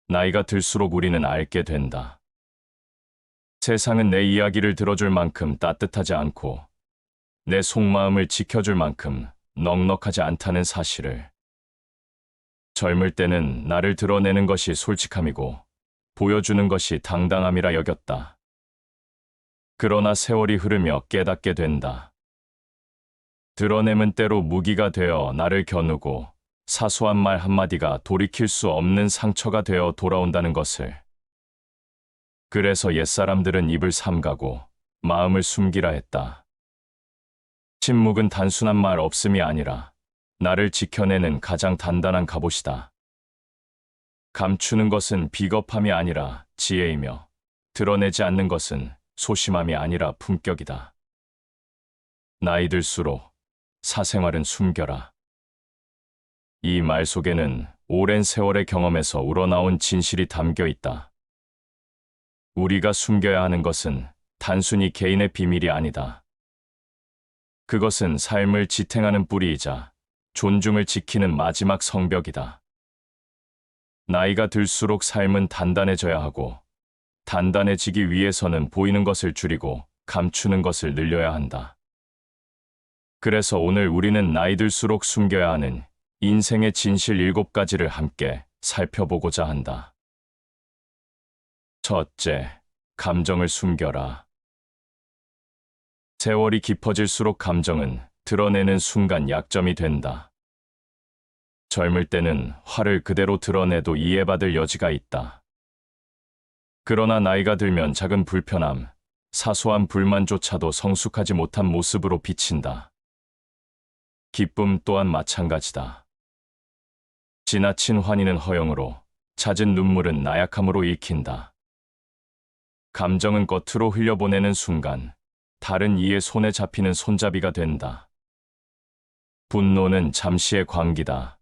나이가 들수록 우리는 알게 된다. 세상은 내 이야기를 들어줄 만큼 따뜻하지 않고 내 속마음을 지켜줄 만큼 넉넉하지 않다는 사실을. 젊을 때는 나를 드러내는 것이 솔직함이고 보여주는 것이 당당함이라 여겼다. 그러나 세월이 흐르며 깨닫게 된다. 드러냄은 때로 무기가 되어 나를 겨누고 사소한 말 한마디가 돌이킬 수 없는 상처가 되어 돌아온다는 것을. 그래서 옛사람들은 입을 삼가고 마음을 숨기라 했다. 침묵은 단순한 말 없음이 아니라 나를 지켜내는 가장 단단한 갑옷이다. 감추는 것은 비겁함이 아니라 지혜이며 드러내지 않는 것은 소심함이 아니라 품격이다. 나이 들수록 사생활은 숨겨라. 이 말 속에는 오랜 세월의 경험에서 우러나온 진실이 담겨 있다. 우리가 숨겨야 하는 것은 단순히 개인의 비밀이 아니다. 그것은 삶을 지탱하는 뿌리이자 존중을 지키는 마지막 성벽이다. 나이가 들수록 삶은 단단해져야 하고 단단해지기 위해서는 보이는 것을 줄이고 감추는 것을 늘려야 한다. 그래서 오늘 우리는 나이 들수록 숨겨야 하는 인생의 진실 7가지를 함께 살펴보고자 한다. 첫째, 감정을 숨겨라. 세월이 깊어질수록 감정은 드러내는 순간 약점이 된다. 젊을 때는 화를 그대로 드러내도 이해받을 여지가 있다. 그러나 나이가 들면 작은 불편함, 사소한 불만조차도 성숙하지 못한 모습으로 비친다. 기쁨 또한 마찬가지다. 지나친 환희는 허영으로, 잦은 눈물은 나약함으로 읽힌다. 감정은 겉으로 흘려보내는 순간 다른 이의 손에 잡히는 손잡이가 된다. 분노는 잠시의 광기다.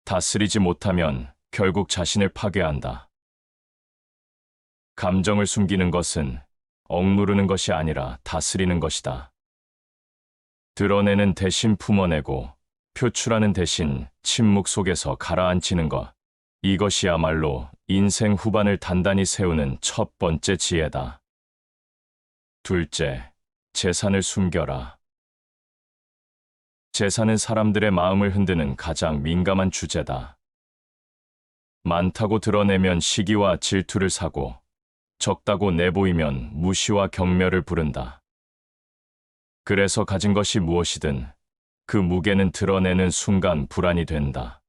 다스리지 못하면 결국 자신을 파괴한다. 감정을 숨기는 것은 억누르는 것이 아니라 다스리는 것이다. 드러내는 대신 품어내고 표출하는 대신 침묵 속에서 가라앉히는 것. 이것이야말로 인생 후반을 단단히 세우는 첫 번째 지혜다. 둘째, 재산을 숨겨라. 재산은 사람들의 마음을 흔드는 가장 민감한 주제다. 많다고 드러내면 시기와 질투를 사고, 적다고 내보이면 무시와 경멸을 부른다. 그래서 가진 것이 무엇이든 그 무게는 드러내는 순간 불안이 된다.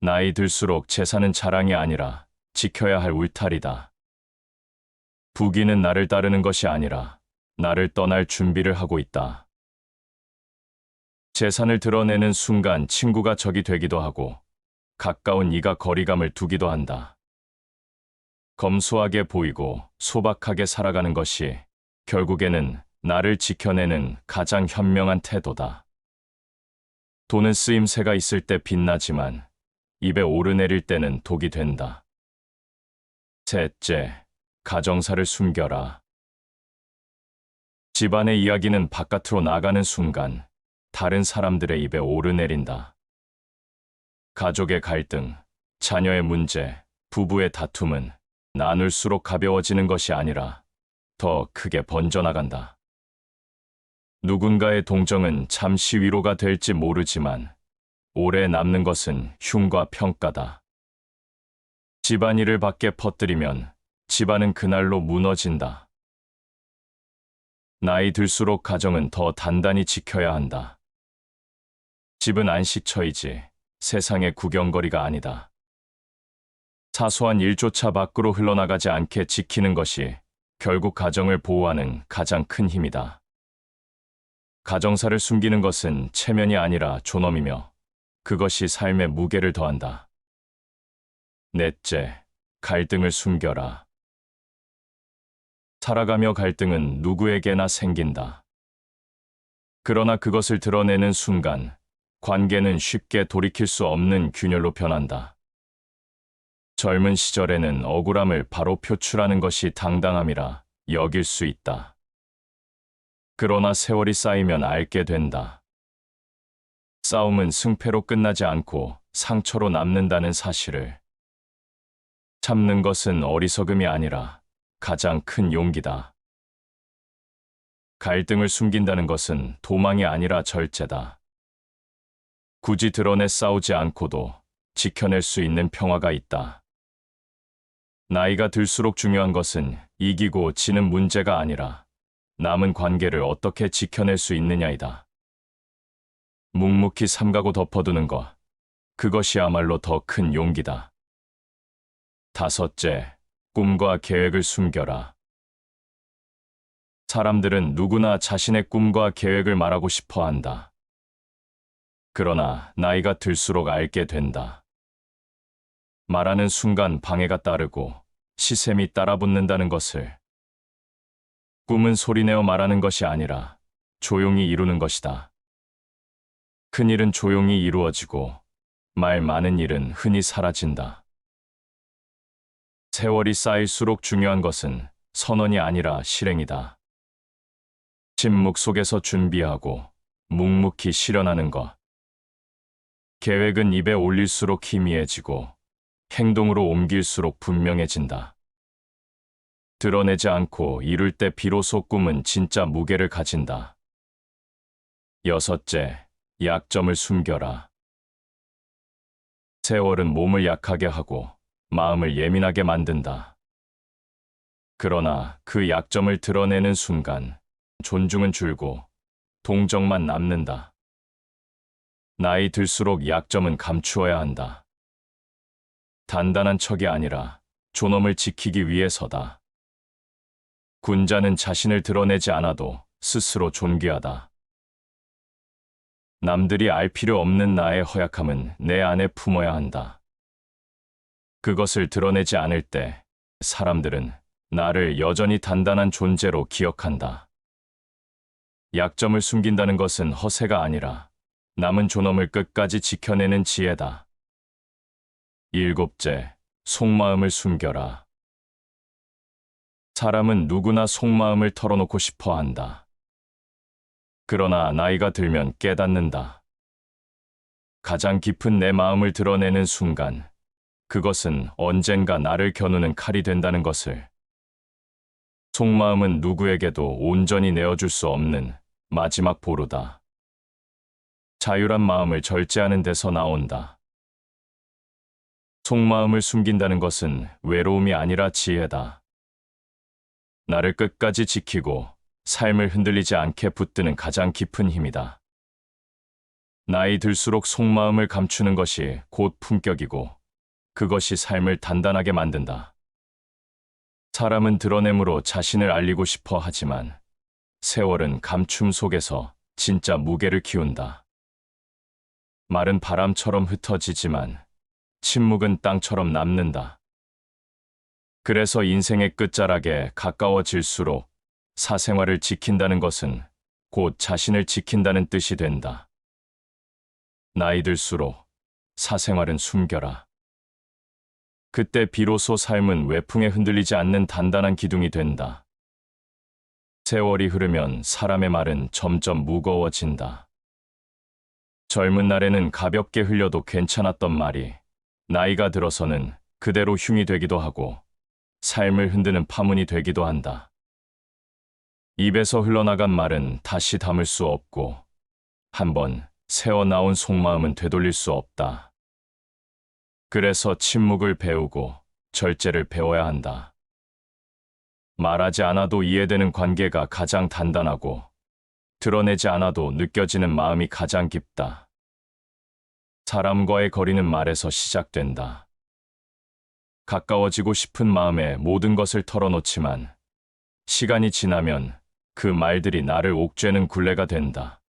나이 들수록 재산은 자랑이 아니라 지켜야 할 울타리다. 부귀는 나를 따르는 것이 아니라 나를 떠날 준비를 하고 있다. 재산을 드러내는 순간 친구가 적이 되기도 하고 가까운 이가 거리감을 두기도 한다. 검소하게 보이고 소박하게 살아가는 것이 결국에는 나를 지켜내는 가장 현명한 태도다. 돈은 쓰임새가 있을 때 빛나지만 입에 오르내릴 때는 독이 된다. 셋째, 가정사를 숨겨라. 집안의 이야기는 바깥으로 나가는 순간 다른 사람들의 입에 오르내린다. 가족의 갈등, 자녀의 문제, 부부의 다툼은 나눌수록 가벼워지는 것이 아니라 더 크게 번져나간다. 누군가의 동정은 잠시 위로가 될지 모르지만 오래 남는 것은 흉과 평가다. 집안일을 밖에 퍼뜨리면 집안은 그날로 무너진다. 나이 들수록 가정은 더 단단히 지켜야 한다. 집은 안식처이지 세상의 구경거리가 아니다. 사소한 일조차 밖으로 흘러나가지 않게 지키는 것이 결국 가정을 보호하는 가장 큰 힘이다. 가정사를 숨기는 것은 체면이 아니라 존엄이며 그것이 삶의 무게를 더한다. 넷째, 갈등을 숨겨라. 살아가며 갈등은 누구에게나 생긴다. 그러나 그것을 드러내는 순간 관계는 쉽게 돌이킬 수 없는 균열로 변한다. 젊은 시절에는 억울함을 바로 표출하는 것이 당당함이라 여길 수 있다. 그러나 세월이 쌓이면 알게 된다. 싸움은 승패로 끝나지 않고 상처로 남는다는 사실을. 참는 것은 어리석음이 아니라 가장 큰 용기다. 갈등을 숨긴다는 것은 도망이 아니라 절제다. 굳이 드러내 싸우지 않고도 지켜낼 수 있는 평화가 있다. 나이가 들수록 중요한 것은 이기고 지는 문제가 아니라 남은 관계를 어떻게 지켜낼 수 있느냐이다. 묵묵히 삼가고 덮어두는 것, 그것이야말로 더 큰 용기다. 다섯째, 꿈과 계획을 숨겨라. 사람들은 누구나 자신의 꿈과 계획을 말하고 싶어 한다. 그러나 나이가 들수록 알게 된다. 말하는 순간 방해가 따르고 시샘이 따라붙는다는 것을. 꿈은 소리내어 말하는 것이 아니라 조용히 이루는 것이다. 큰 일은 조용히 이루어지고 말 많은 일은 흔히 사라진다. 세월이 쌓일수록 중요한 것은 선언이 아니라 실행이다. 침묵 속에서 준비하고 묵묵히 실현하는 것. 계획은 입에 올릴수록 희미해지고 행동으로 옮길수록 분명해진다. 드러내지 않고 이룰 때 비로소 꿈은 진짜 무게를 가진다. 여섯째, 약점을 숨겨라. 세월은 몸을 약하게 하고 마음을 예민하게 만든다. 그러나 그 약점을 드러내는 순간 존중은 줄고 동정만 남는다. 나이 들수록 약점은 감추어야 한다. 단단한 척이 아니라 존엄을 지키기 위해서다. 군자는 자신을 드러내지 않아도 스스로 존귀하다. 남들이 알 필요 없는 나의 허약함은 내 안에 품어야 한다. 그것을 드러내지 않을 때 사람들은 나를 여전히 단단한 존재로 기억한다. 약점을 숨긴다는 것은 허세가 아니라 남은 존엄을 끝까지 지켜내는 지혜다. 일곱째, 속마음을 숨겨라. 사람은 누구나 속마음을 털어놓고 싶어 한다. 그러나 나이가 들면 깨닫는다. 가장 깊은 내 마음을 드러내는 순간, 그것은 언젠가 나를 겨누는 칼이 된다는 것을. 속마음은 누구에게도 온전히 내어줄 수 없는 마지막 보루다. 자유란 마음을 절제하는 데서 나온다. 속마음을 숨긴다는 것은 외로움이 아니라 지혜다. 나를 끝까지 지키고 삶을 흔들리지 않게 붙드는 가장 깊은 힘이다. 나이 들수록 속마음을 감추는 것이 곧 품격이고 그것이 삶을 단단하게 만든다. 사람은 드러냄으로 자신을 알리고 싶어 하지만 세월은 감춤 속에서 진짜 무게를 키운다. 말은 바람처럼 흩어지지만 침묵은 땅처럼 남는다. 그래서 인생의 끝자락에 가까워질수록 사생활을 지킨다는 것은 곧 자신을 지킨다는 뜻이 된다. 나이 들수록 사생활은 숨겨라. 그때 비로소 삶은 외풍에 흔들리지 않는 단단한 기둥이 된다. 세월이 흐르면 사람의 말은 점점 무거워진다. 젊은 날에는 가볍게 흘려도 괜찮았던 말이 나이가 들어서는 그대로 흉이 되기도 하고 삶을 흔드는 파문이 되기도 한다. 입에서 흘러나간 말은 다시 담을 수 없고 한번 새어나온 속마음은 되돌릴 수 없다. 그래서 침묵을 배우고 절제를 배워야 한다. 말하지 않아도 이해되는 관계가 가장 단단하고 드러내지 않아도 느껴지는 마음이 가장 깊다. 사람과의 거리는 말에서 시작된다. 가까워지고 싶은 마음에 모든 것을 털어놓지만 시간이 지나면 그 말들이 나를 옥죄는 굴레가 된다.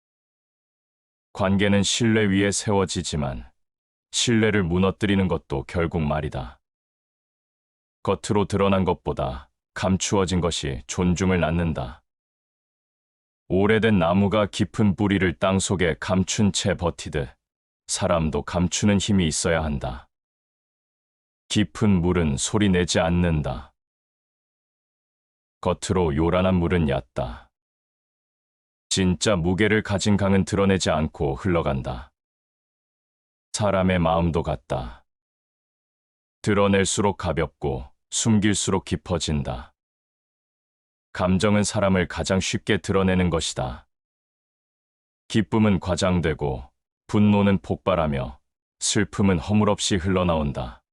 관계는 신뢰 위에 세워지지만 신뢰를 무너뜨리는 것도 결국 말이다. 겉으로 드러난 것보다 감추어진 것이 존중을 낳는다. 오래된 나무가 깊은 뿌리를 땅속에 감춘 채 버티듯 사람도 감추는 힘이 있어야 한다. 깊은 물은 소리 내지 않는다. 겉으로 요란한 물은 얕다. 진짜 무게를 가진 강은 드러내지 않고 흘러간다. 사람의 마음도 같다. 드러낼수록 가볍고 숨길수록 깊어진다. 감정은 사람을 가장 쉽게 드러내는 것이다. 기쁨은 과장되고 분노는 폭발하며 슬픔은 허물없이 흘러나온다.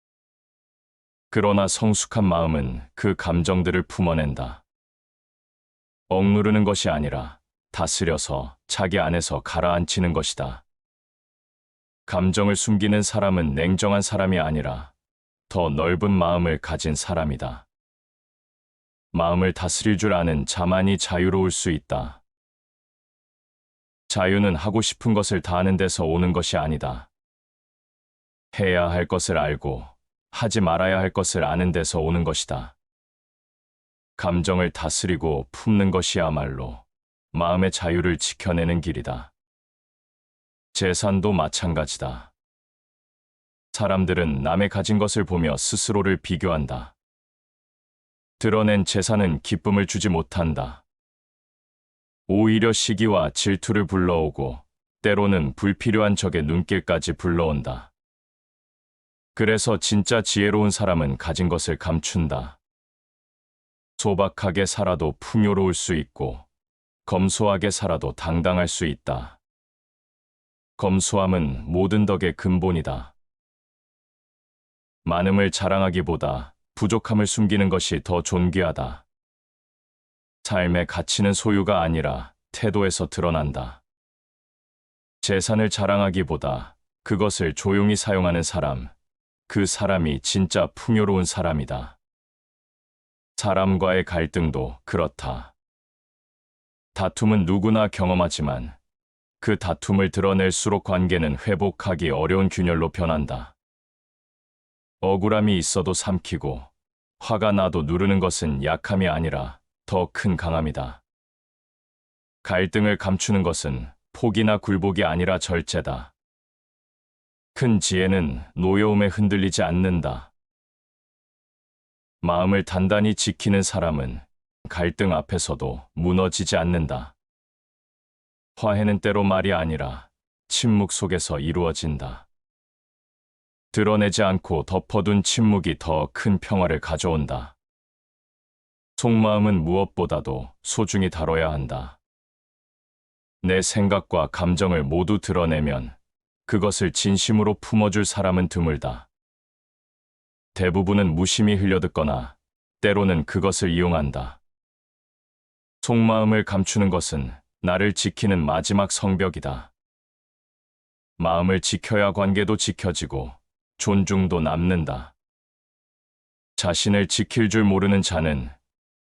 그러나 성숙한 마음은 그 감정들을 품어낸다. 억누르는 것이 아니라 다스려서 자기 안에서 가라앉히는 것이다. 감정을 숨기는 사람은 냉정한 사람이 아니라 더 넓은 마음을 가진 사람이다. 마음을 다스릴 줄 아는 자만이 자유로울 수 있다. 자유는 하고 싶은 것을 다 하는 데서 오는 것이 아니다. 해야 할 것을 알고 하지 말아야 할 것을 아는 데서 오는 것이다. 감정을 다스리고 품는 것이야말로 마음의 자유를 지켜내는 길이다. 재산도 마찬가지다. 사람들은 남의 가진 것을 보며 스스로를 비교한다. 드러낸 재산은 기쁨을 주지 못한다. 오히려 시기와 질투를 불러오고 때로는 불필요한 적의 눈길까지 불러온다. 그래서 진짜 지혜로운 사람은 가진 것을 감춘다. 소박하게 살아도 풍요로울 수 있고 검소하게 살아도 당당할 수 있다. 검소함은 모든 덕의 근본이다. 많음을 자랑하기보다 부족함을 숨기는 것이 더 존귀하다. 삶의 가치는 소유가 아니라 태도에서 드러난다. 재산을 자랑하기보다 그것을 조용히 사용하는 사람, 그 사람이 진짜 풍요로운 사람이다. 사람과의 갈등도 그렇다. 다툼은 누구나 경험하지만 그 다툼을 드러낼수록 관계는 회복하기 어려운 균열로 변한다. 억울함이 있어도 삼키고 화가 나도 누르는 것은 약함이 아니라 더 큰 강함이다. 갈등을 감추는 것은 포기나 굴복이 아니라 절제다. 큰 지혜는 노여움에 흔들리지 않는다. 마음을 단단히 지키는 사람은 갈등 앞에서도 무너지지 않는다. 화해는 때로 말이 아니라 침묵 속에서 이루어진다. 드러내지 않고 덮어둔 침묵이 더 큰 평화를 가져온다. 속마음은 무엇보다도 소중히 다뤄야 한다. 내 생각과 감정을 모두 드러내면 그것을 진심으로 품어줄 사람은 드물다. 대부분은 무심히 흘려듣거나 때로는 그것을 이용한다. 속마음을 감추는 것은 나를 지키는 마지막 성벽이다. 마음을 지켜야 관계도 지켜지고 존중도 남는다. 자신을 지킬 줄 모르는 자는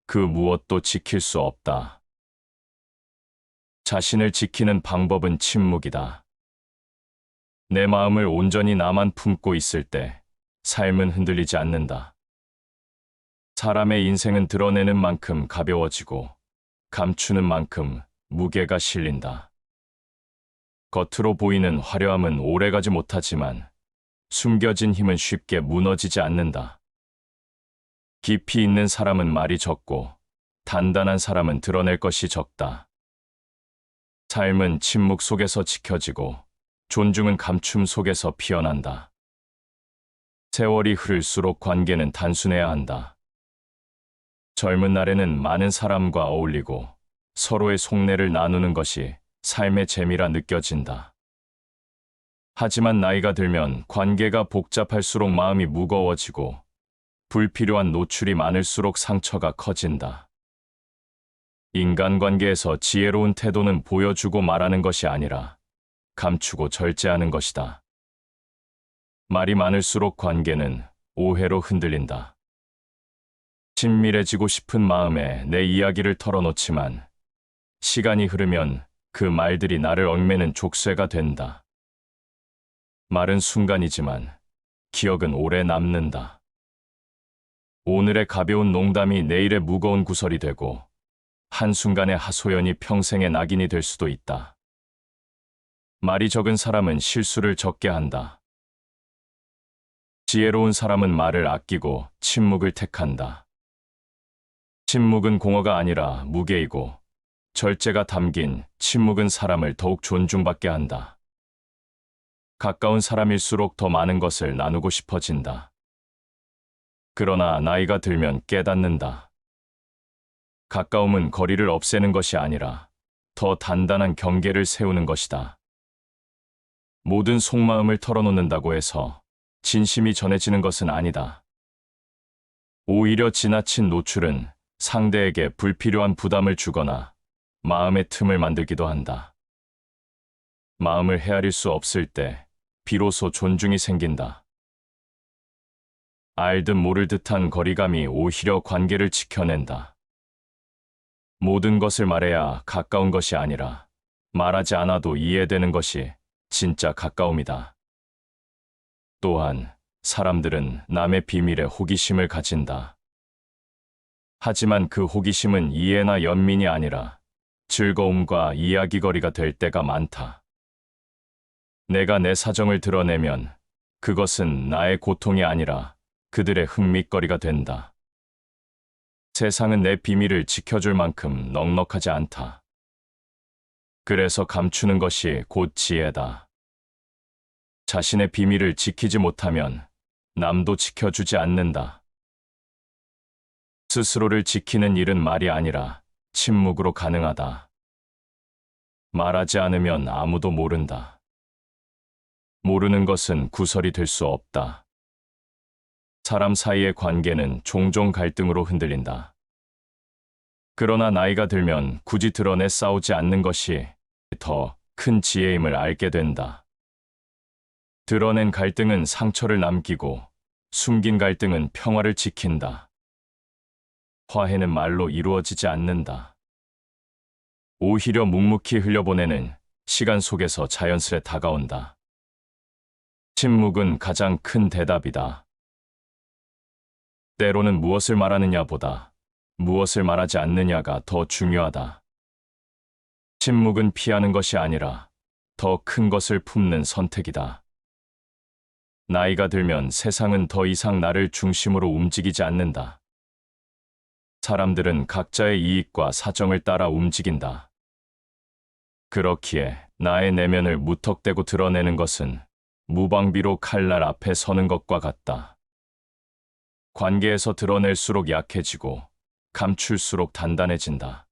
그 무엇도 지킬 수 없다. 자신을 지키는 방법은 침묵이다. 내 마음을 온전히 나만 품고 있을 때 삶은 흔들리지 않는다. 사람의 인생은 드러내는 만큼 가벼워지고 감추는 만큼 무게가 실린다. 겉으로 보이는 화려함은 오래가지 못하지만 숨겨진 힘은 쉽게 무너지지 않는다. 깊이 있는 사람은 말이 적고 단단한 사람은 드러낼 것이 적다. 삶은 침묵 속에서 지켜지고 존중은 감춤 속에서 피어난다. 세월이 흐를수록 관계는 단순해야 한다. 젊은 날에는 많은 사람과 어울리고 서로의 속내를 나누는 것이 삶의 재미라 느껴진다. 하지만 나이가 들면 관계가 복잡할수록 마음이 무거워지고 불필요한 노출이 많을수록 상처가 커진다. 인간관계에서 지혜로운 태도는 보여주고 말하는 것이 아니라 감추고 절제하는 것이다. 말이 많을수록 관계는 오해로 흔들린다. 친밀해지고 싶은 마음에 내 이야기를 털어놓지만 시간이 흐르면 그 말들이 나를 얽매는 족쇄가 된다. 말은 순간이지만 기억은 오래 남는다. 오늘의 가벼운 농담이 내일의 무거운 구설이 되고 한순간의 하소연이 평생의 낙인이 될 수도 있다. 말이 적은 사람은 실수를 적게 한다. 지혜로운 사람은 말을 아끼고 침묵을 택한다. 침묵은 공허가 아니라 무게이고 절제가 담긴 침묵은 사람을 더욱 존중받게 한다. 가까운 사람일수록 더 많은 것을 나누고 싶어진다. 그러나 나이가 들면 깨닫는다. 가까움은 거리를 없애는 것이 아니라 더 단단한 경계를 세우는 것이다. 모든 속마음을 털어놓는다고 해서 진심이 전해지는 것은 아니다. 오히려 지나친 노출은 상대에게 불필요한 부담을 주거나 마음의 틈을 만들기도 한다. 마음을 헤아릴 수 없을 때 비로소 존중이 생긴다. 알듯 모를 듯한 거리감이 오히려 관계를 지켜낸다. 모든 것을 말해야 가까운 것이 아니라 말하지 않아도 이해되는 것이 진짜 가까움이다. 또한 사람들은 남의 비밀에 호기심을 가진다. 하지만 그 호기심은 이해나 연민이 아니라 즐거움과 이야기거리가 될 때가 많다. 내가 내 사정을 드러내면 그것은 나의 고통이 아니라 그들의 흥밋거리가 된다. 세상은 내 비밀을 지켜줄 만큼 넉넉하지 않다. 그래서 감추는 것이 곧 지혜다. 자신의 비밀을 지키지 못하면 남도 지켜주지 않는다. 스스로를 지키는 일은 말이 아니라 침묵으로 가능하다. 말하지 않으면 아무도 모른다. 모르는 것은 구설이 될 수 없다. 사람 사이의 관계는 종종 갈등으로 흔들린다. 그러나 나이가 들면 굳이 드러내 싸우지 않는 것이 더 큰 지혜임을 알게 된다. 드러낸 갈등은 상처를 남기고 숨긴 갈등은 평화를 지킨다. 화해는 말로 이루어지지 않는다. 오히려 묵묵히 흘려보내는 시간 속에서 자연스레 다가온다. 침묵은 가장 큰 대답이다. 때로는 무엇을 말하느냐보다 무엇을 말하지 않느냐가 더 중요하다. 침묵은 피하는 것이 아니라 더 큰 것을 품는 선택이다. 나이가 들면 세상은 더 이상 나를 중심으로 움직이지 않는다. 사람들은 각자의 이익과 사정을 따라 움직인다. 그렇기에 나의 내면을 무턱대고 드러내는 것은 무방비로 칼날 앞에 서는 것과 같다. 관계에서 드러낼수록 약해지고 감출수록 단단해진다.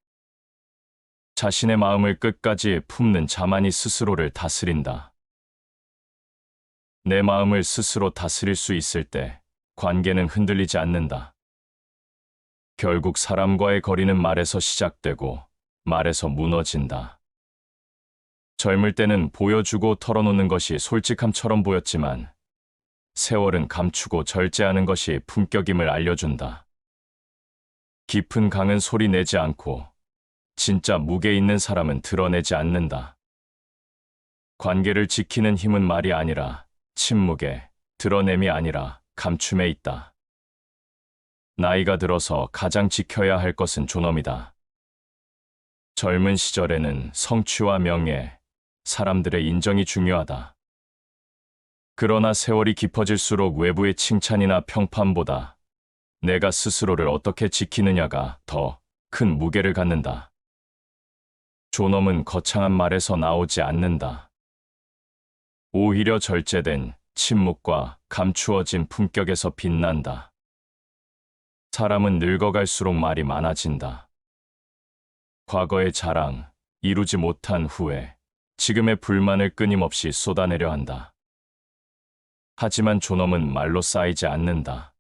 자신의 마음을 끝까지 품는 자만이 스스로를 다스린다. 내 마음을 스스로 다스릴 수 있을 때 관계는 흔들리지 않는다. 결국 사람과의 거리는 말에서 시작되고 말에서 무너진다. 젊을 때는 보여주고 털어놓는 것이 솔직함처럼 보였지만 세월은 감추고 절제하는 것이 품격임을 알려준다. 깊은 강은 소리 내지 않고 진짜 무게 있는 사람은 드러내지 않는다. 관계를 지키는 힘은 말이 아니라 침묵에, 드러냄이 아니라 감춤에 있다. 나이가 들어서 가장 지켜야 할 것은 존엄이다. 젊은 시절에는 성취와 명예, 사람들의 인정이 중요하다. 그러나 세월이 깊어질수록 외부의 칭찬이나 평판보다 내가 스스로를 어떻게 지키느냐가 더 큰 무게를 갖는다. 존엄은 거창한 말에서 나오지 않는다. 오히려 절제된 침묵과 감추어진 품격에서 빛난다. 사람은 늙어갈수록 말이 많아진다. 과거의 자랑, 이루지 못한 후회, 지금의 불만을 끊임없이 쏟아내려 한다. 하지만 존엄은 말로 쌓이지 않는다.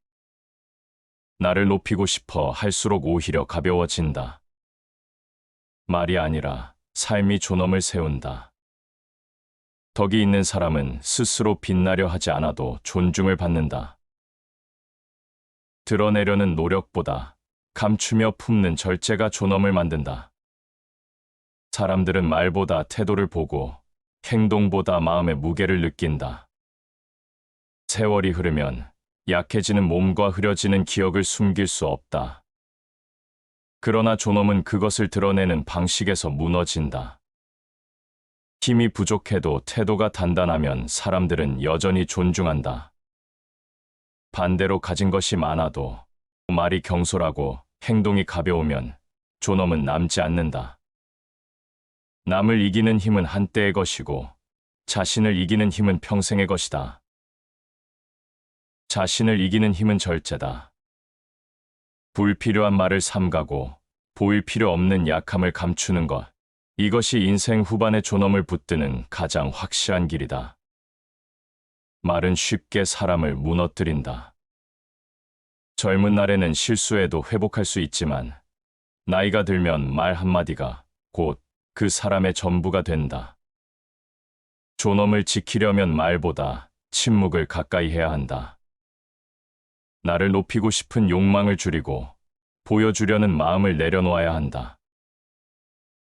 나를 높이고 싶어 할수록 오히려 가벼워진다. 말이 아니라 삶이 존엄을 세운다. 덕이 있는 사람은 스스로 빛나려 하지 않아도 존중을 받는다. 드러내려는 노력보다 감추며 품는 절제가 존엄을 만든다. 사람들은 말보다 태도를 보고 행동보다 마음의 무게를 느낀다. 세월이 흐르면 약해지는 몸과 흐려지는 기억을 숨길 수 없다. 그러나 존엄은 그것을 드러내는 방식에서 무너진다. 힘이 부족해도 태도가 단단하면 사람들은 여전히 존중한다. 반대로 가진 것이 많아도 말이 경솔하고 행동이 가벼우면 존엄은 남지 않는다. 남을 이기는 힘은 한때의 것이고 자신을 이기는 힘은 평생의 것이다. 자신을 이기는 힘은 절제다. 불필요한 말을 삼가고 보일 필요 없는 약함을 감추는 것. 이것이 인생 후반의 존엄을 붙드는 가장 확실한 길이다. 말은 쉽게 사람을 무너뜨린다. 젊은 날에는 실수해도 회복할 수 있지만 나이가 들면 말 한마디가 곧 그 사람의 전부가 된다. 존엄을 지키려면 말보다 침묵을 가까이 해야 한다. 나를 높이고 싶은 욕망을 줄이고 보여주려는 마음을 내려놓아야 한다.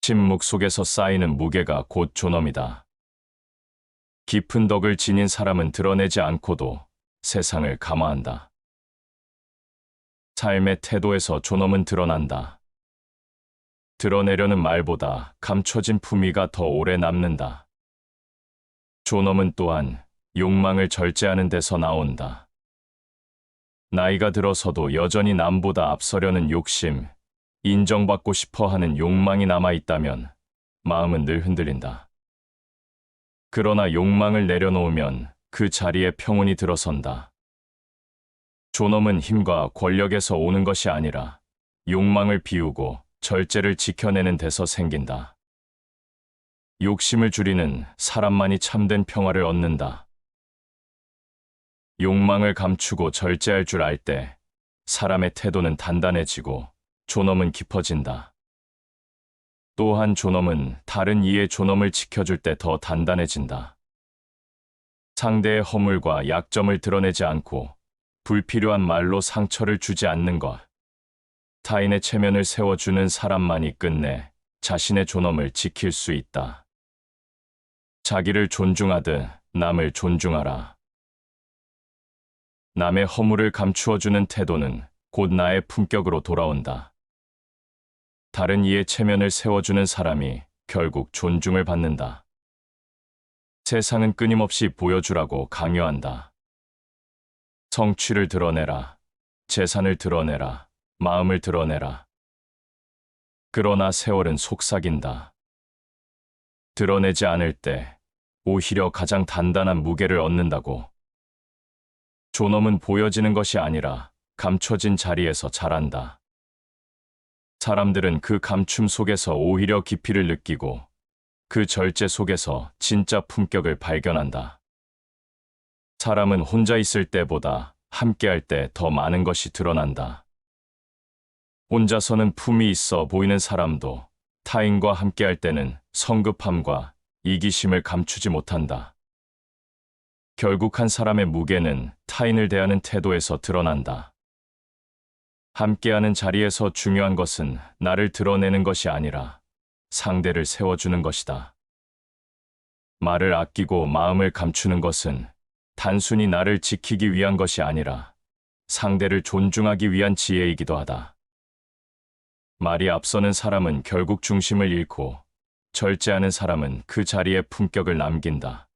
침묵 속에서 쌓이는 무게가 곧 존엄이다. 깊은 덕을 지닌 사람은 드러내지 않고도 세상을 감화한다. 삶의 태도에서 존엄은 드러난다. 드러내려는 말보다 감춰진 품위가 더 오래 남는다. 존엄은 또한 욕망을 절제하는 데서 나온다. 나이가 들어서도 여전히 남보다 앞서려는 욕심, 인정받고 싶어 하는 욕망이 남아있다면 마음은 늘 흔들린다. 그러나 욕망을 내려놓으면 그 자리에 평온이 들어선다. 존엄은 힘과 권력에서 오는 것이 아니라 욕망을 비우고 절제를 지켜내는 데서 생긴다. 욕심을 줄이는 사람만이 참된 평화를 얻는다. 욕망을 감추고 절제할 줄 알 때 사람의 태도는 단단해지고 존엄은 깊어진다. 또한 존엄은 다른 이의 존엄을 지켜줄 때 더 단단해진다. 상대의 허물과 약점을 드러내지 않고 불필요한 말로 상처를 주지 않는 것. 타인의 체면을 세워주는 사람만이 끝내 자신의 존엄을 지킬 수 있다. 자기를 존중하듯 남을 존중하라. 남의 허물을 감추어주는 태도는 곧 나의 품격으로 돌아온다. 다른 이의 체면을 세워주는 사람이 결국 존중을 받는다. 세상은 끊임없이 보여주라고 강요한다. 성취를 드러내라. 재산을 드러내라. 마음을 드러내라. 그러나 세월은 속삭인다. 드러내지 않을 때 오히려 가장 단단한 무게를 얻는다고. 존엄은 보여지는 것이 아니라 감춰진 자리에서 자란다. 사람들은 그 감춤 속에서 오히려 깊이를 느끼고 그 절제 속에서 진짜 품격을 발견한다. 사람은 혼자 있을 때보다 함께할 때 더 많은 것이 드러난다. 혼자서는 품이 있어 보이는 사람도 타인과 함께할 때는 성급함과 이기심을 감추지 못한다. 결국 한 사람의 무게는 타인을 대하는 태도에서 드러난다. 함께하는 자리에서 중요한 것은 나를 드러내는 것이 아니라 상대를 세워주는 것이다. 말을 아끼고 마음을 감추는 것은 단순히 나를 지키기 위한 것이 아니라 상대를 존중하기 위한 지혜이기도 하다. 말이 앞서는 사람은 결국 중심을 잃고 절제하는 사람은 그 자리에 품격을 남긴다.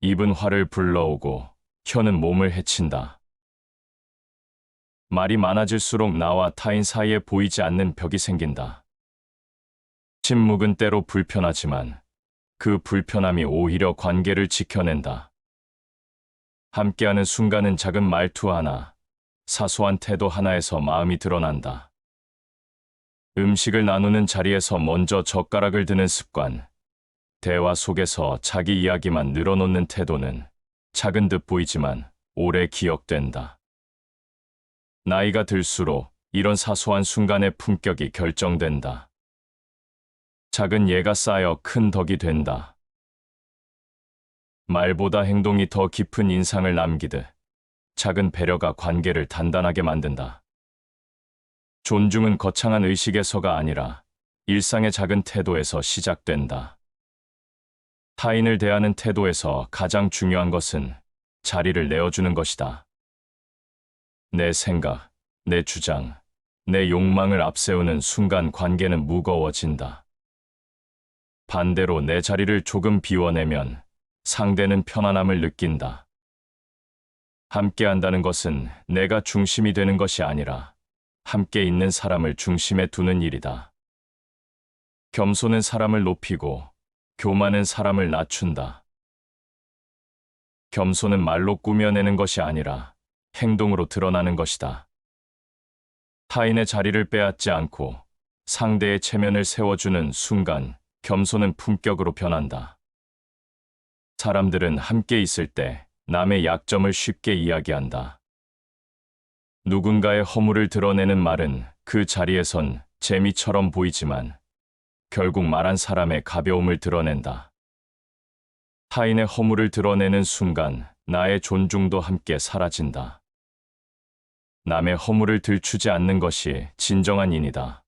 입은 화를 불러오고 혀는 몸을 해친다. 말이 많아질수록 나와 타인 사이에 보이지 않는 벽이 생긴다. 침묵은 때로 불편하지만 그 불편함이 오히려 관계를 지켜낸다. 함께하는 순간은 작은 말투 하나, 사소한 태도 하나에서 마음이 드러난다. 음식을 나누는 자리에서 먼저 젓가락을 드는 습관, 대화 속에서 자기 이야기만 늘어놓는 태도는 작은 듯 보이지만 오래 기억된다. 나이가 들수록 이런 사소한 순간의 품격이 결정된다. 작은 예가 쌓여 큰 덕이 된다. 말보다 행동이 더 깊은 인상을 남기듯 작은 배려가 관계를 단단하게 만든다. 존중은 거창한 의식에서가 아니라 일상의 작은 태도에서 시작된다. 타인을 대하는 태도에서 가장 중요한 것은 자리를 내어주는 것이다. 내 생각, 내 주장, 내 욕망을 앞세우는 순간 관계는 무거워진다. 반대로 내 자리를 조금 비워내면 상대는 편안함을 느낀다. 함께한다는 것은 내가 중심이 되는 것이 아니라 함께 있는 사람을 중심에 두는 일이다. 겸손은 사람을 높이고 교만은 사람을 낮춘다. 겸손은 말로 꾸며내는 것이 아니라 행동으로 드러나는 것이다. 타인의 자리를 빼앗지 않고 상대의 체면을 세워주는 순간 겸손은 품격으로 변한다. 사람들은 함께 있을 때 남의 약점을 쉽게 이야기한다. 누군가의 허물을 드러내는 말은 그 자리에선 재미처럼 보이지만 결국 말한 사람의 가벼움을 드러낸다. 타인의 허물을 드러내는 순간 나의 존중도 함께 사라진다. 남의 허물을 들추지 않는 것이 진정한 인이다.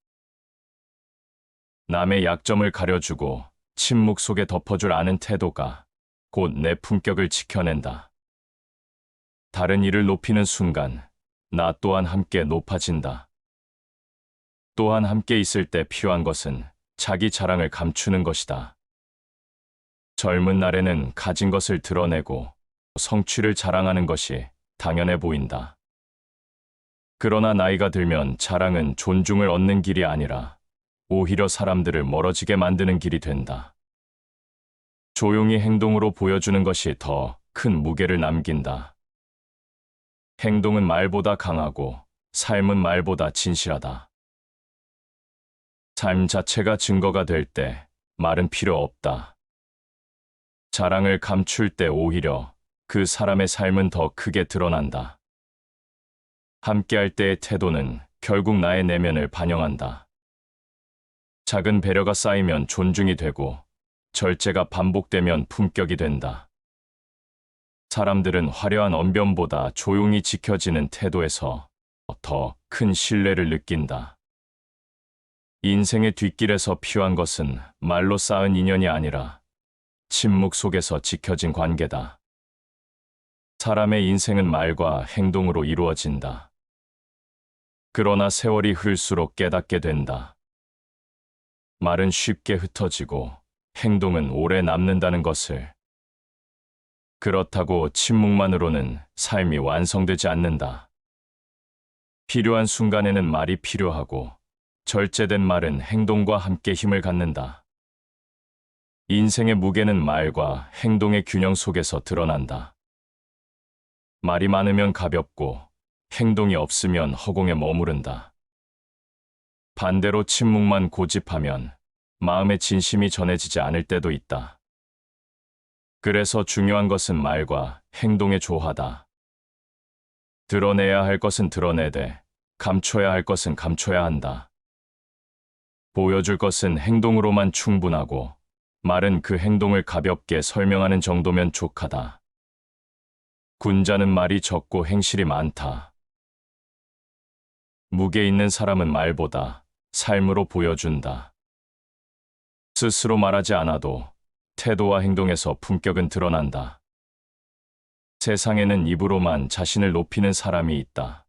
남의 약점을 가려주고 침묵 속에 덮어줄 아는 태도가 곧 내 품격을 지켜낸다. 다른 이를 높이는 순간 나 또한 함께 높아진다. 또한 함께 있을 때 필요한 것은 자기 자랑을 감추는 것이다. 젊은 날에는 가진 것을 드러내고 성취를 자랑하는 것이 당연해 보인다. 그러나 나이가 들면 자랑은 존중을 얻는 길이 아니라 오히려 사람들을 멀어지게 만드는 길이 된다. 조용히 행동으로 보여주는 것이 더 큰 무게를 남긴다. 행동은 말보다 강하고 삶은 말보다 진실하다. 삶 자체가 증거가 될 때 말은 필요 없다. 자랑을 감출 때 오히려 그 사람의 삶은 더 크게 드러난다. 함께할 때의 태도는 결국 나의 내면을 반영한다. 작은 배려가 쌓이면 존중이 되고 절제가 반복되면 품격이 된다. 사람들은 화려한 언변보다 조용히 지켜지는 태도에서 더 큰 신뢰를 느낀다. 인생의 뒷길에서 필요한 것은 말로 쌓은 인연이 아니라 침묵 속에서 지켜진 관계다. 사람의 인생은 말과 행동으로 이루어진다. 그러나 세월이 흐를수록 깨닫게 된다. 말은 쉽게 흩어지고 행동은 오래 남는다는 것을. 그렇다고 침묵만으로는 삶이 완성되지 않는다. 필요한 순간에는 말이 필요하고 절제된 말은 행동과 함께 힘을 갖는다. 인생의 무게는 말과 행동의 균형 속에서 드러난다. 말이 많으면 가볍고 행동이 없으면 허공에 머무른다. 반대로 침묵만 고집하면 마음의 진심이 전해지지 않을 때도 있다. 그래서 중요한 것은 말과 행동의 조화다. 드러내야 할 것은 드러내되 감춰야 할 것은 감춰야 한다. 보여줄 것은 행동으로만 충분하고 말은 그 행동을 가볍게 설명하는 정도면 족하다. 군자는 말이 적고 행실이 많다. 무게 있는 사람은 말보다 삶으로 보여준다. 스스로 말하지 않아도 태도와 행동에서 품격은 드러난다. 세상에는 입으로만 자신을 높이는 사람이 있다.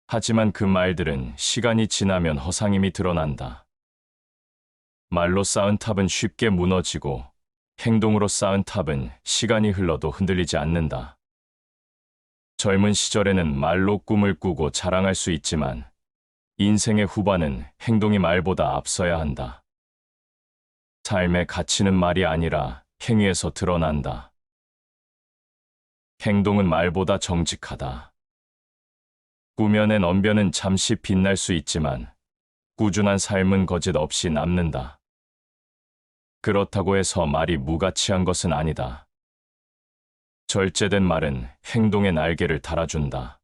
하지만 그 말들은 시간이 지나면 허상임이 드러난다. 말로 쌓은 탑은 쉽게 무너지고 행동으로 쌓은 탑은 시간이 흘러도 흔들리지 않는다. 젊은 시절에는 말로 꿈을 꾸고 자랑할 수 있지만 인생의 후반은 행동이 말보다 앞서야 한다. 삶의 가치는 말이 아니라 행위에서 드러난다. 행동은 말보다 정직하다. 꾸며낸 언변은 잠시 빛날 수 있지만 꾸준한 삶은 거짓 없이 남는다. 그렇다고 해서 말이 무가치한 것은 아니다. 절제된 말은 행동의 날개를 달아준다.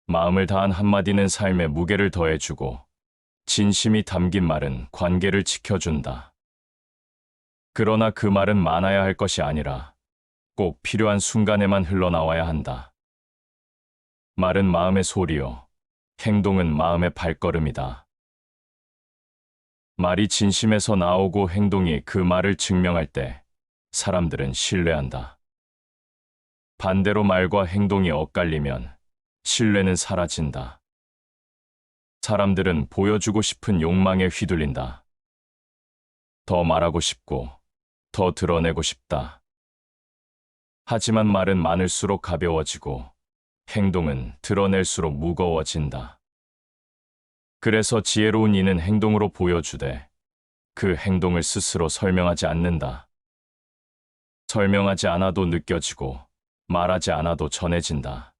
마음을 다한 한마디는 삶의 무게를 더해주고 진심이 담긴 말은 관계를 지켜준다. 그러나 그 말은 많아야 할 것이 아니라 꼭 필요한 순간에만 흘러나와야 한다. 말은 마음의 소리요, 행동은 마음의 발걸음이다. 말이 진심에서 나오고 행동이 그 말을 증명할 때 사람들은 신뢰한다. 반대로 말과 행동이 엇갈리면 신뢰는 사라진다. 사람들은 보여주고 싶은 욕망에 휘둘린다. 더 말하고 싶고, 더 드러내고 싶다. 하지만 말은 많을수록 가벼워지고, 행동은 드러낼수록 무거워진다. 그래서 지혜로운 이는 행동으로 보여주되, 그 행동을 스스로 설명하지 않는다. 설명하지 않아도 느껴지고, 말하지 않아도 전해진다.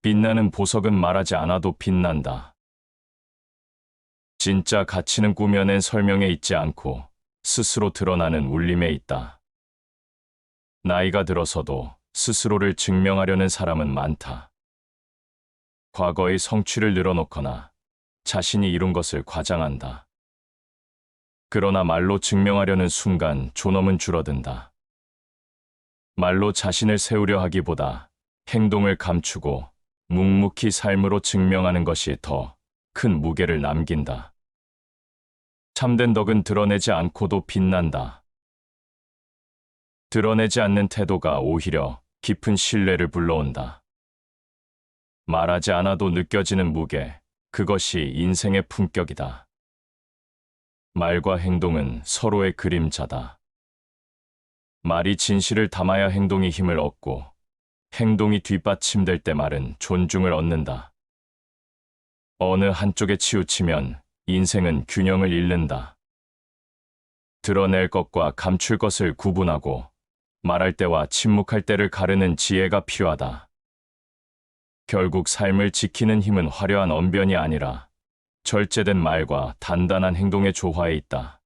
빛나는 보석은 말하지 않아도 빛난다. 진짜 가치는 꾸며낸 설명에 있지 않고 스스로 드러나는 울림에 있다. 나이가 들어서도 스스로를 증명하려는 사람은 많다. 과거의 성취를 늘어놓거나 자신이 이룬 것을 과장한다. 그러나 말로 증명하려는 순간 존엄은 줄어든다. 말로 자신을 세우려 하기보다 행동을 감추고 묵묵히 삶으로 증명하는 것이 더 큰 무게를 남긴다. 참된 덕은 드러내지 않고도 빛난다. 드러내지 않는 태도가 오히려 깊은 신뢰를 불러온다. 말하지 않아도 느껴지는 무게, 그것이 인생의 품격이다. 말과 행동은 서로의 그림자다. 말이 진실을 담아야 행동이 힘을 얻고, 행동이 뒷받침될 때 말은 존중을 얻는다. 어느 한쪽에 치우치면 인생은 균형을 잃는다. 드러낼 것과 감출 것을 구분하고 말할 때와 침묵할 때를 가르는 지혜가 필요하다. 결국 삶을 지키는 힘은 화려한 언변이 아니라 절제된 말과 단단한 행동의 조화에 있다.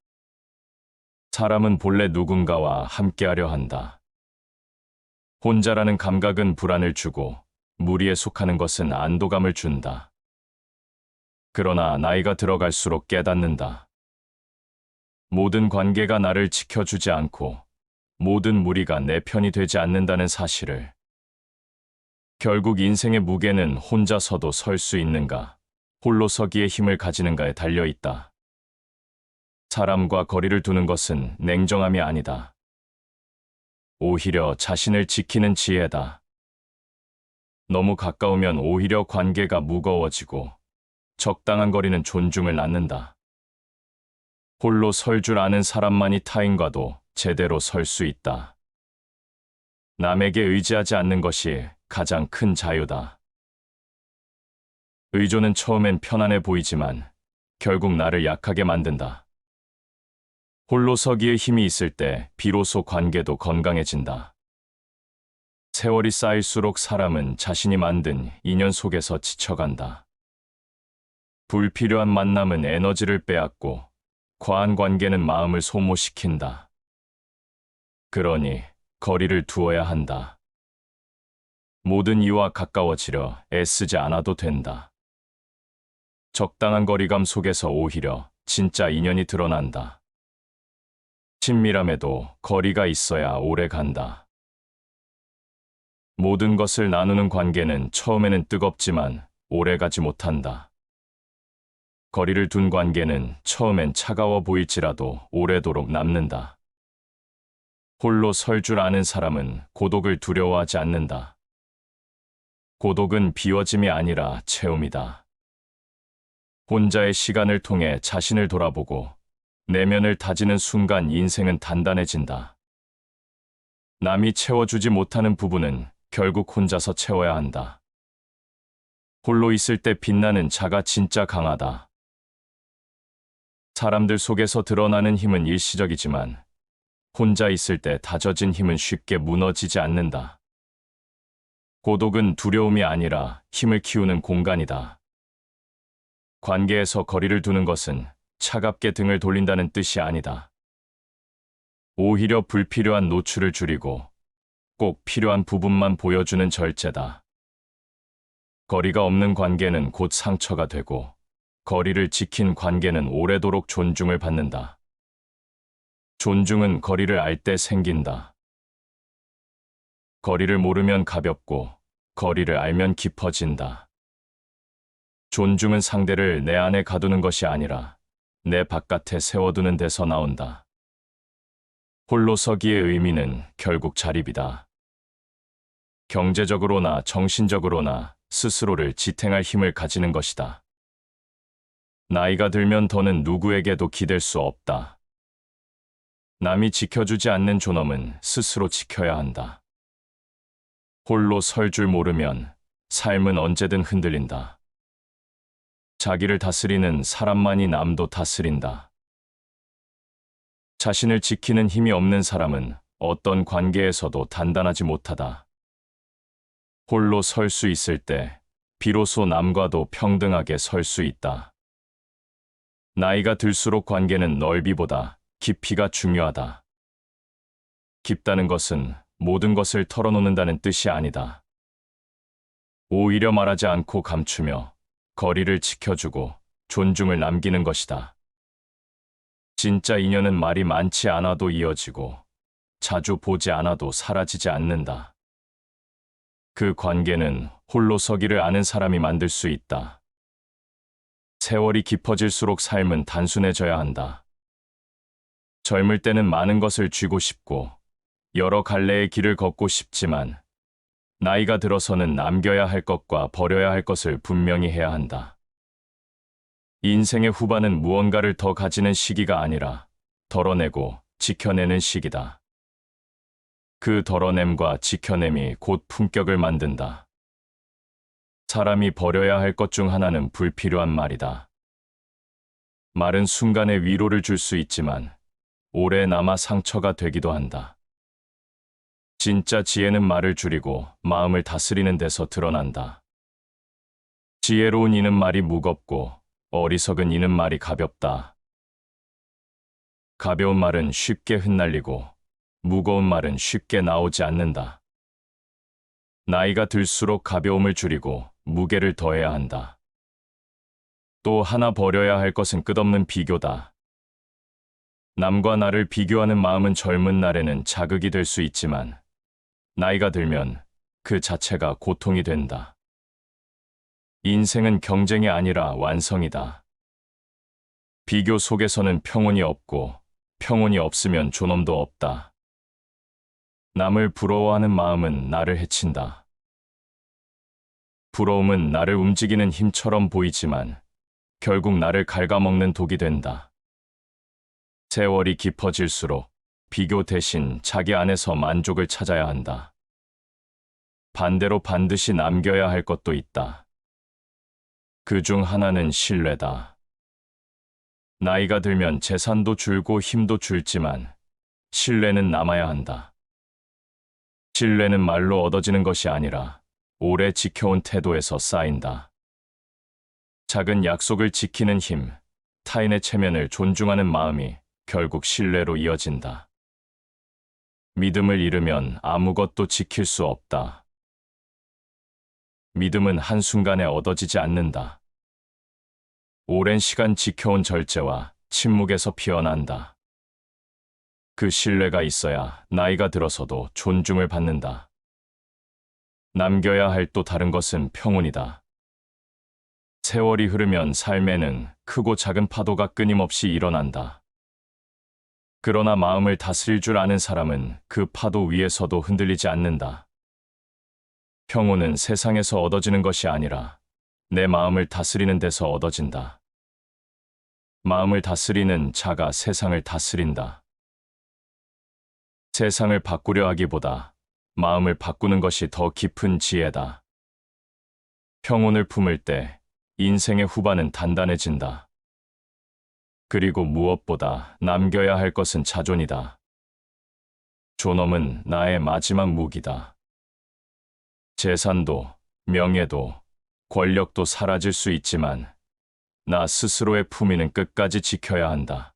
사람은 본래 누군가와 함께하려 한다. 혼자라는 감각은 불안을 주고 무리에 속하는 것은 안도감을 준다. 그러나 나이가 들어갈수록 깨닫는다. 모든 관계가 나를 지켜주지 않고 모든 무리가 내 편이 되지 않는다는 사실을. 결국 인생의 무게는 혼자 서도 설 수 있는가, 홀로 서기에 힘을 가지는가에 달려 있다. 사람과 거리를 두는 것은 냉정함이 아니다. 오히려 자신을 지키는 지혜다. 너무 가까우면 오히려 관계가 무거워지고 적당한 거리는 존중을 낳는다. 홀로 설 줄 아는 사람만이 타인과도 제대로 설 수 있다. 남에게 의지하지 않는 것이 가장 큰 자유다. 의존은 처음엔 편안해 보이지만 결국 나를 약하게 만든다. 홀로 서기에 힘이 있을 때 비로소 관계도 건강해진다. 세월이 쌓일수록 사람은 자신이 만든 인연 속에서 지쳐간다. 불필요한 만남은 에너지를 빼앗고 과한 관계는 마음을 소모시킨다. 그러니 거리를 두어야 한다. 모든 이와 가까워지려 애쓰지 않아도 된다. 적당한 거리감 속에서 오히려 진짜 인연이 드러난다. 친밀함에도 거리가 있어야 오래 간다. 모든 것을 나누는 관계는 처음에는 뜨겁지만 오래 가지 못한다. 거리를 둔 관계는 처음엔 차가워 보일지라도 오래도록 남는다. 홀로 설 줄 아는 사람은 고독을 두려워하지 않는다. 고독은 비워짐이 아니라 채움이다. 혼자의 시간을 통해 자신을 돌아보고 내면을 다지는 순간 인생은 단단해진다. 남이 채워주지 못하는 부분은 결국 혼자서 채워야 한다. 홀로 있을 때 빛나는 자가 진짜 강하다. 사람들 속에서 드러나는 힘은 일시적이지만 혼자 있을 때 다져진 힘은 쉽게 무너지지 않는다. 고독은 두려움이 아니라 힘을 키우는 공간이다. 관계에서 거리를 두는 것은 차갑게 등을 돌린다는 뜻이 아니다. 오히려 불필요한 노출을 줄이고 꼭 필요한 부분만 보여주는 절제다. 거리가 없는 관계는 곧 상처가 되고 거리를 지킨 관계는 오래도록 존중을 받는다. 존중은 거리를 알 때 생긴다. 거리를 모르면 가볍고 거리를 알면 깊어진다. 존중은 상대를 내 안에 가두는 것이 아니라 내 바깥에 세워두는 데서 나온다. 홀로 서기의 의미는 결국 자립이다. 경제적으로나 정신적으로나 스스로를 지탱할 힘을 가지는 것이다. 나이가 들면 더는 누구에게도 기댈 수 없다. 남이 지켜주지 않는 존엄은 스스로 지켜야 한다. 홀로 설 줄 모르면 삶은 언제든 흔들린다. 자기를 다스리는 사람만이 남도 다스린다. 자신을 지키는 힘이 없는 사람은 어떤 관계에서도 단단하지 못하다. 홀로 설 수 있을 때 비로소 남과도 평등하게 설 수 있다. 나이가 들수록 관계는 넓이보다 깊이가 중요하다. 깊다는 것은 모든 것을 털어놓는다는 뜻이 아니다. 오히려 말하지 않고 감추며 거리를 지켜주고 존중을 남기는 것이다. 진짜 인연은 말이 많지 않아도 이어지고 자주 보지 않아도 사라지지 않는다. 그 관계는 홀로 서기를 아는 사람이 만들 수 있다. 세월이 깊어질수록 삶은 단순해져야 한다. 젊을 때는 많은 것을 쥐고 싶고 여러 갈래의 길을 걷고 싶지만 나이가 들어서는 남겨야 할 것과 버려야 할 것을 분명히 해야 한다. 인생의 후반은 무언가를 더 가지는 시기가 아니라 덜어내고 지켜내는 시기다. 그 덜어냄과 지켜냄이 곧 품격을 만든다. 사람이 버려야 할 것 중 하나는 불필요한 말이다. 말은 순간에 위로를 줄 수 있지만 오래 남아 상처가 되기도 한다. 진짜 지혜는 말을 줄이고 마음을 다스리는 데서 드러난다. 지혜로운 이는 말이 무겁고 어리석은 이는 말이 가볍다. 가벼운 말은 쉽게 흩날리고 무거운 말은 쉽게 나오지 않는다. 나이가 들수록 가벼움을 줄이고 무게를 더해야 한다. 또 하나 버려야 할 것은 끝없는 비교다. 남과 나를 비교하는 마음은 젊은 날에는 자극이 될 수 있지만 나이가 들면 그 자체가 고통이 된다. 인생은 경쟁이 아니라 완성이다. 비교 속에서는 평온이 없고 평온이 없으면 존엄도 없다. 남을 부러워하는 마음은 나를 해친다. 부러움은 나를 움직이는 힘처럼 보이지만 결국 나를 갉아먹는 독이 된다. 세월이 깊어질수록 비교 대신 자기 안에서 만족을 찾아야 한다. 반대로 반드시 남겨야 할 것도 있다. 그 중 하나는 신뢰다. 나이가 들면 재산도 줄고 힘도 줄지만 신뢰는 남아야 한다. 신뢰는 말로 얻어지는 것이 아니라 오래 지켜온 태도에서 쌓인다. 작은 약속을 지키는 힘, 타인의 체면을 존중하는 마음이 결국 신뢰로 이어진다. 믿음을 잃으면 아무것도 지킬 수 없다. 믿음은 한순간에 얻어지지 않는다. 오랜 시간 지켜온 절제와 침묵에서 피어난다. 그 신뢰가 있어야 나이가 들어서도 존중을 받는다. 남겨야 할 또 다른 것은 평온이다. 세월이 흐르면 삶에는 크고 작은 파도가 끊임없이 일어난다. 그러나 마음을 다스릴 줄 아는 사람은 그 파도 위에서도 흔들리지 않는다. 평온은 세상에서 얻어지는 것이 아니라 내 마음을 다스리는 데서 얻어진다. 마음을 다스리는 자가 세상을 다스린다. 세상을 바꾸려 하기보다 마음을 바꾸는 것이 더 깊은 지혜다. 평온을 품을 때 인생의 후반은 단단해진다. 그리고 무엇보다 남겨야 할 것은 자존이다. 존엄은 나의 마지막 무기다. 재산도, 명예도, 권력도 사라질 수 있지만 나 스스로의 품위는 끝까지 지켜야 한다.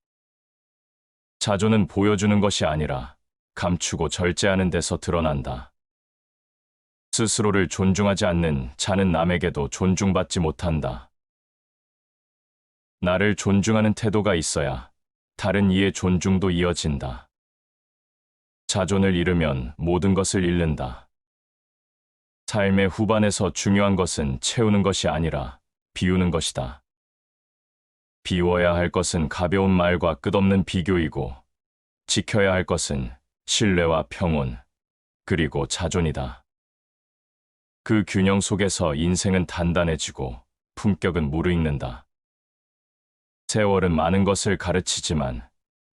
자존은 보여주는 것이 아니라 감추고 절제하는 데서 드러난다. 스스로를 존중하지 않는 자는 남에게도 존중받지 못한다. 나를 존중하는 태도가 있어야 다른 이의 존중도 이어진다. 자존을 잃으면 모든 것을 잃는다. 삶의 후반에서 중요한 것은 채우는 것이 아니라 비우는 것이다. 비워야 할 것은 가벼운 말과 끝없는 비교이고 지켜야 할 것은 신뢰와 평온, 그리고 자존이다. 그 균형 속에서 인생은 단단해지고 품격은 무르익는다. 세월은 많은 것을 가르치지만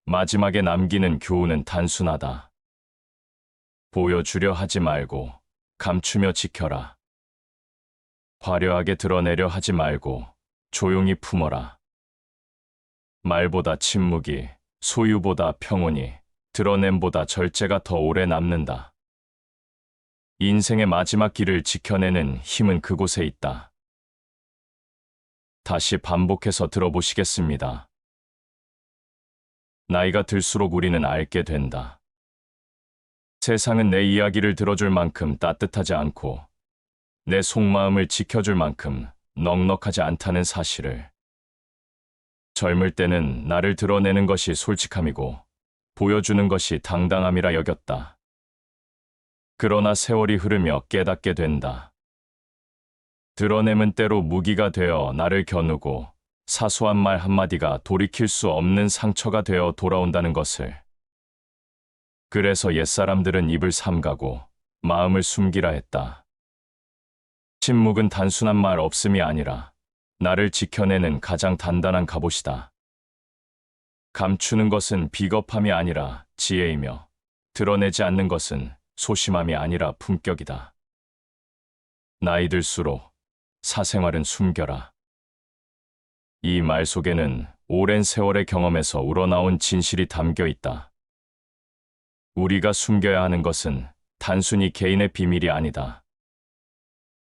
마지막에 남기는 교훈은 단순하다. 보여주려 하지 말고 감추며 지켜라. 화려하게 드러내려 하지 말고 조용히 품어라. 말보다 침묵이, 소유보다 평온이, 드러냄보다 절제가 더 오래 남는다. 인생의 마지막 길을 지켜내는 힘은 그곳에 있다. 다시 반복해서 들어보시겠습니다. 나이가 들수록 우리는 알게 된다. 세상은 내 이야기를 들어줄 만큼 따뜻하지 않고 내 속마음을 지켜줄 만큼 넉넉하지 않다는 사실을. 젊을 때는 나를 드러내는 것이 솔직함이고 보여주는 것이 당당함이라 여겼다. 그러나 세월이 흐르며 깨닫게 된다. 드러냄은 때로 무기가 되어 나를 겨누고 사소한 말 한마디가 돌이킬 수 없는 상처가 되어 돌아온다는 것을. 그래서 옛사람들은 입을 삼가고 마음을 숨기라 했다. 침묵은 단순한 말 없음이 아니라 나를 지켜내는 가장 단단한 갑옷이다. 감추는 것은 비겁함이 아니라 지혜이며 드러내지 않는 것은 소심함이 아니라 품격이다. 나이 들수록 사생활은 숨겨라. 이 말 속에는 오랜 세월의 경험에서 우러나온 진실이 담겨 있다. 우리가 숨겨야 하는 것은 단순히 개인의 비밀이 아니다.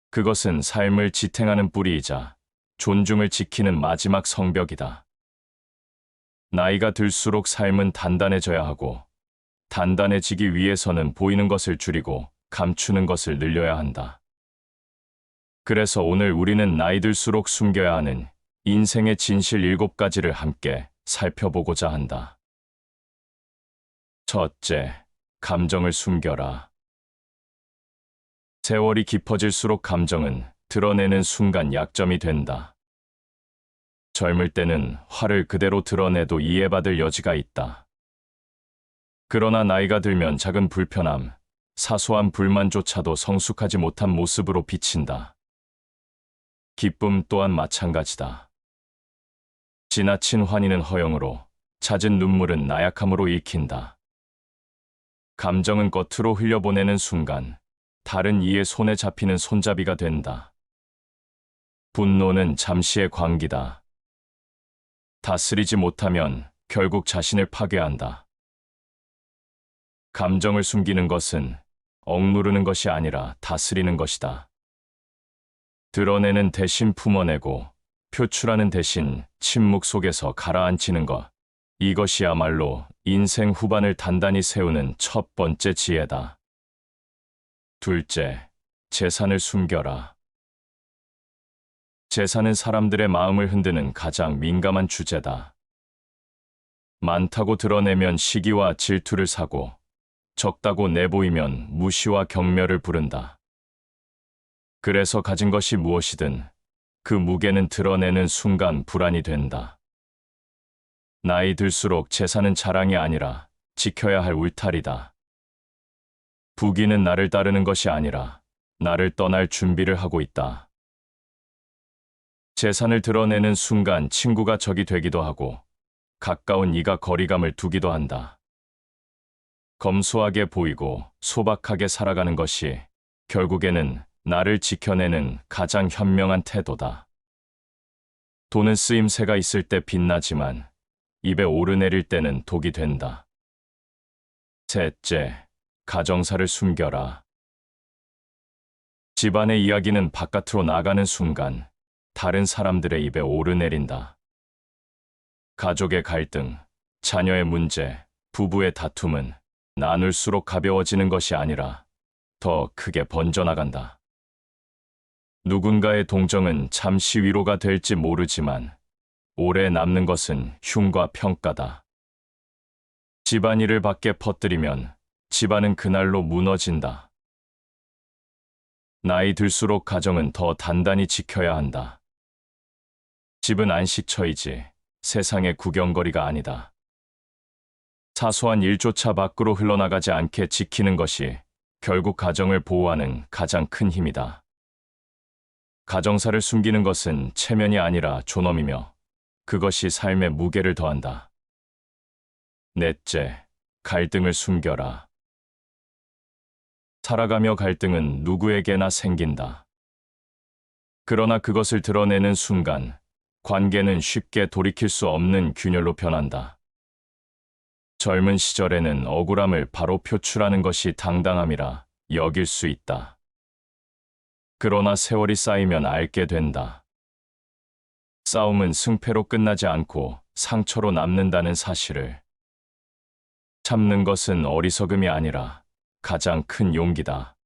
그것은 삶을 지탱하는 뿌리이자 존중을 지키는 마지막 성벽이다. 나이가 들수록 삶은 단단해져야 하고 단단해지기 위해서는 보이는 것을 줄이고 감추는 것을 늘려야 한다. 그래서 오늘 우리는 나이 들수록 숨겨야 하는 인생의 진실 7가지를 함께 살펴보고자 한다. 첫째, 감정을 숨겨라. 세월이 깊어질수록 감정은 드러내는 순간 약점이 된다. 젊을 때는 화를 그대로 드러내도 이해받을 여지가 있다. 그러나 나이가 들면 작은 불편함, 사소한 불만조차도 성숙하지 못한 모습으로 비친다. 기쁨 또한 마찬가지다. 지나친 환희는 허영으로, 잦은 눈물은 나약함으로 읽힌다. 감정은 겉으로 흘려보내는 순간 다른 이의 손에 잡히는 손잡이가 된다. 분노는 잠시의 광기다. 다스리지 못하면 결국 자신을 파괴한다. 감정을 숨기는 것은 억누르는 것이 아니라 다스리는 것이다. 드러내는 대신 품어내고 표출하는 대신 침묵 속에서 가라앉히는 것. 이것이야말로 인생 후반을 단단히 세우는 첫 번째 지혜다. 둘째, 재산을 숨겨라. 재산은 사람들의 마음을 흔드는 가장 민감한 주제다. 많다고 드러내면 시기와 질투를 사고, 적다고 내보이면 무시와 경멸을 부른다. 그래서 가진 것이 무엇이든 그 무게는 드러내는 순간 불안이 된다. 나이 들수록 재산은 자랑이 아니라 지켜야 할 울타리다. 부귀는 나를 따르는 것이 아니라 나를 떠날 준비를 하고 있다. 재산을 드러내는 순간 친구가 적이 되기도 하고 가까운 이가 거리감을 두기도 한다. 검소하게 보이고 소박하게 살아가는 것이 결국에는 나를 지켜내는 가장 현명한 태도다. 돈은 쓰임새가 있을 때 빛나지만 입에 오르내릴 때는 독이 된다. 셋째, 가정사를 숨겨라. 집안의 이야기는 바깥으로 나가는 순간 다른 사람들의 입에 오르내린다. 가족의 갈등, 자녀의 문제, 부부의 다툼은 나눌수록 가벼워지는 것이 아니라 더 크게 번져나간다. 누군가의 동정은 잠시 위로가 될지 모르지만 오래 남는 것은 흉과 평가다. 집안일을 밖에 퍼뜨리면 집안은 그날로 무너진다. 나이 들수록 가정은 더 단단히 지켜야 한다. 집은 안식처이지 세상의 구경거리가 아니다. 사소한 일조차 밖으로 흘러나가지 않게 지키는 것이 결국 가정을 보호하는 가장 큰 힘이다. 가정사를 숨기는 것은 체면이 아니라 존엄이며 그것이 삶의 무게를 더한다. 넷째, 갈등을 숨겨라. 살아가며 갈등은 누구에게나 생긴다. 그러나 그것을 드러내는 순간 관계는 쉽게 돌이킬 수 없는 균열로 변한다. 젊은 시절에는 억울함을 바로 표출하는 것이 당당함이라 여길 수 있다. 그러나 세월이 쌓이면 알게 된다. 싸움은 승패로 끝나지 않고 상처로 남는다는 사실을. 참는 것은 어리석음이 아니라 가장 큰 용기다.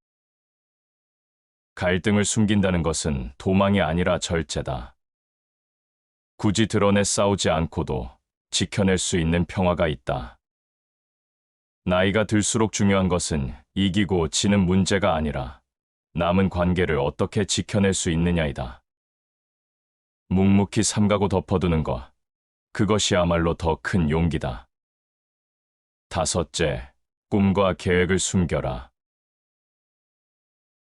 갈등을 숨긴다는 것은 도망이 아니라 절제다. 굳이 드러내 싸우지 않고도 지켜낼 수 있는 평화가 있다. 나이가 들수록 중요한 것은 이기고 지는 문제가 아니라 남은 관계를 어떻게 지켜낼 수 있느냐이다. 묵묵히 삼가고 덮어두는 것, 그것이야말로 더 큰 용기다. 5째, 꿈과 계획을 숨겨라.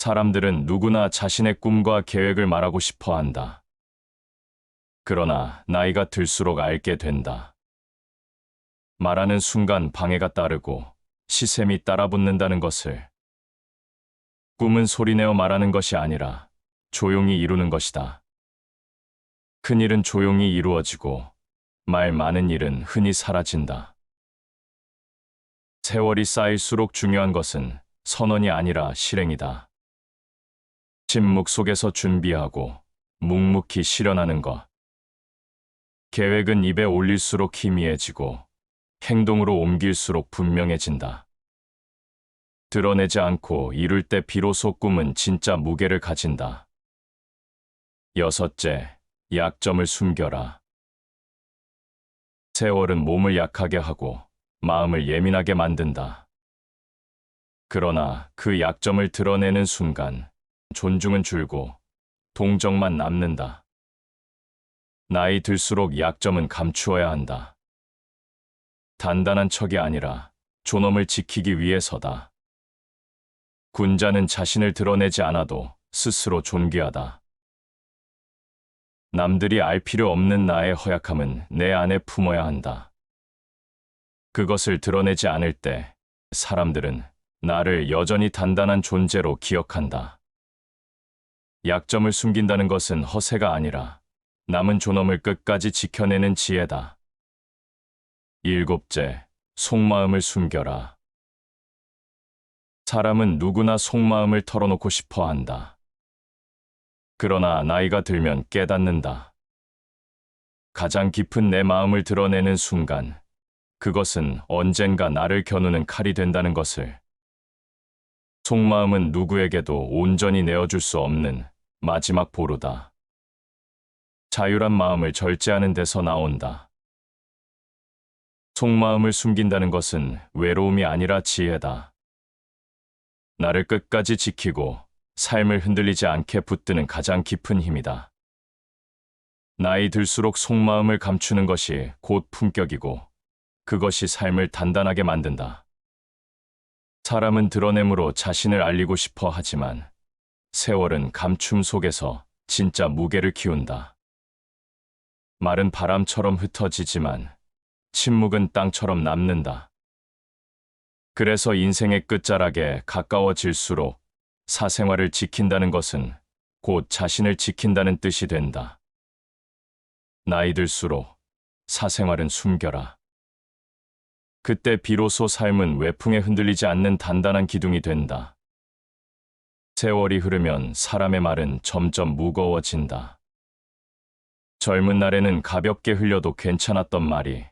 사람들은 누구나 자신의 꿈과 계획을 말하고 싶어 한다. 그러나 나이가 들수록 알게 된다. 말하는 순간 방해가 따르고 시샘이 따라붙는다는 것을. 꿈은 소리내어 말하는 것이 아니라 조용히 이루는 것이다. 큰 일은 조용히 이루어지고 말 많은 일은 흔히 사라진다. 세월이 쌓일수록 중요한 것은 선언이 아니라 실행이다. 침묵 속에서 준비하고 묵묵히 실현하는 것. 계획은 입에 올릴수록 희미해지고 행동으로 옮길수록 분명해진다. 드러내지 않고 이룰 때 비로소 꿈은 진짜 무게를 가진다. 6째, 약점을 숨겨라. 세월은 몸을 약하게 하고 마음을 예민하게 만든다. 그러나 그 약점을 드러내는 순간 존중은 줄고 동정만 남는다. 나이 들수록 약점은 감추어야 한다. 단단한 척이 아니라 존엄을 지키기 위해서다. 군자는 자신을 드러내지 않아도 스스로 존귀하다. 남들이 알 필요 없는 나의 허약함은 내 안에 품어야 한다. 그것을 드러내지 않을 때 사람들은 나를 여전히 단단한 존재로 기억한다. 약점을 숨긴다는 것은 허세가 아니라 남은 존엄을 끝까지 지켜내는 지혜다. 7째, 속마음을 숨겨라. 사람은 누구나 속마음을 털어놓고 싶어 한다. 그러나 나이가 들면 깨닫는다. 가장 깊은 내 마음을 드러내는 순간, 그것은 언젠가 나를 겨누는 칼이 된다는 것을. 속마음은 누구에게도 온전히 내어줄 수 없는 마지막 보루다. 자유란 마음을 절제하는 데서 나온다. 속마음을 숨긴다는 것은 외로움이 아니라 지혜다. 나를 끝까지 지키고 삶을 흔들리지 않게 붙드는 가장 깊은 힘이다. 나이 들수록 속마음을 감추는 것이 곧 품격이고 그것이 삶을 단단하게 만든다. 사람은 드러냄으로 자신을 알리고 싶어 하지만 세월은 감춤 속에서 진짜 무게를 키운다. 말은 바람처럼 흩어지지만 침묵은 땅처럼 남는다. 그래서 인생의 끝자락에 가까워질수록 사생활을 지킨다는 것은 곧 자신을 지킨다는 뜻이 된다. 나이 들수록 사생활은 숨겨라. 그때 비로소 삶은 외풍에 흔들리지 않는 단단한 기둥이 된다. 세월이 흐르면 사람의 말은 점점 무거워진다. 젊은 날에는 가볍게 흘려도 괜찮았던 말이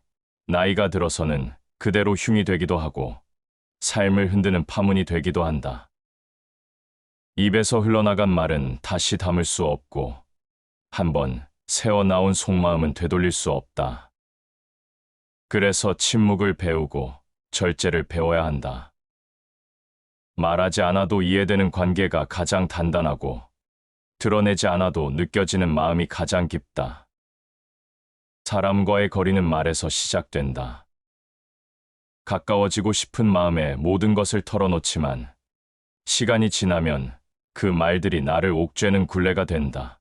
나이가 들어서는 그대로 흉이 되기도 하고 삶을 흔드는 파문이 되기도 한다. 입에서 흘러나간 말은 다시 담을 수 없고 한번 새어나온 속마음은 되돌릴 수 없다. 그래서 침묵을 배우고 절제를 배워야 한다. 말하지 않아도 이해되는 관계가 가장 단단하고 드러내지 않아도 느껴지는 마음이 가장 깊다. 사람과의 거리는 말에서 시작된다. 가까워지고 싶은 마음에 모든 것을 털어놓지만 시간이 지나면 그 말들이 나를 옥죄는 굴레가 된다.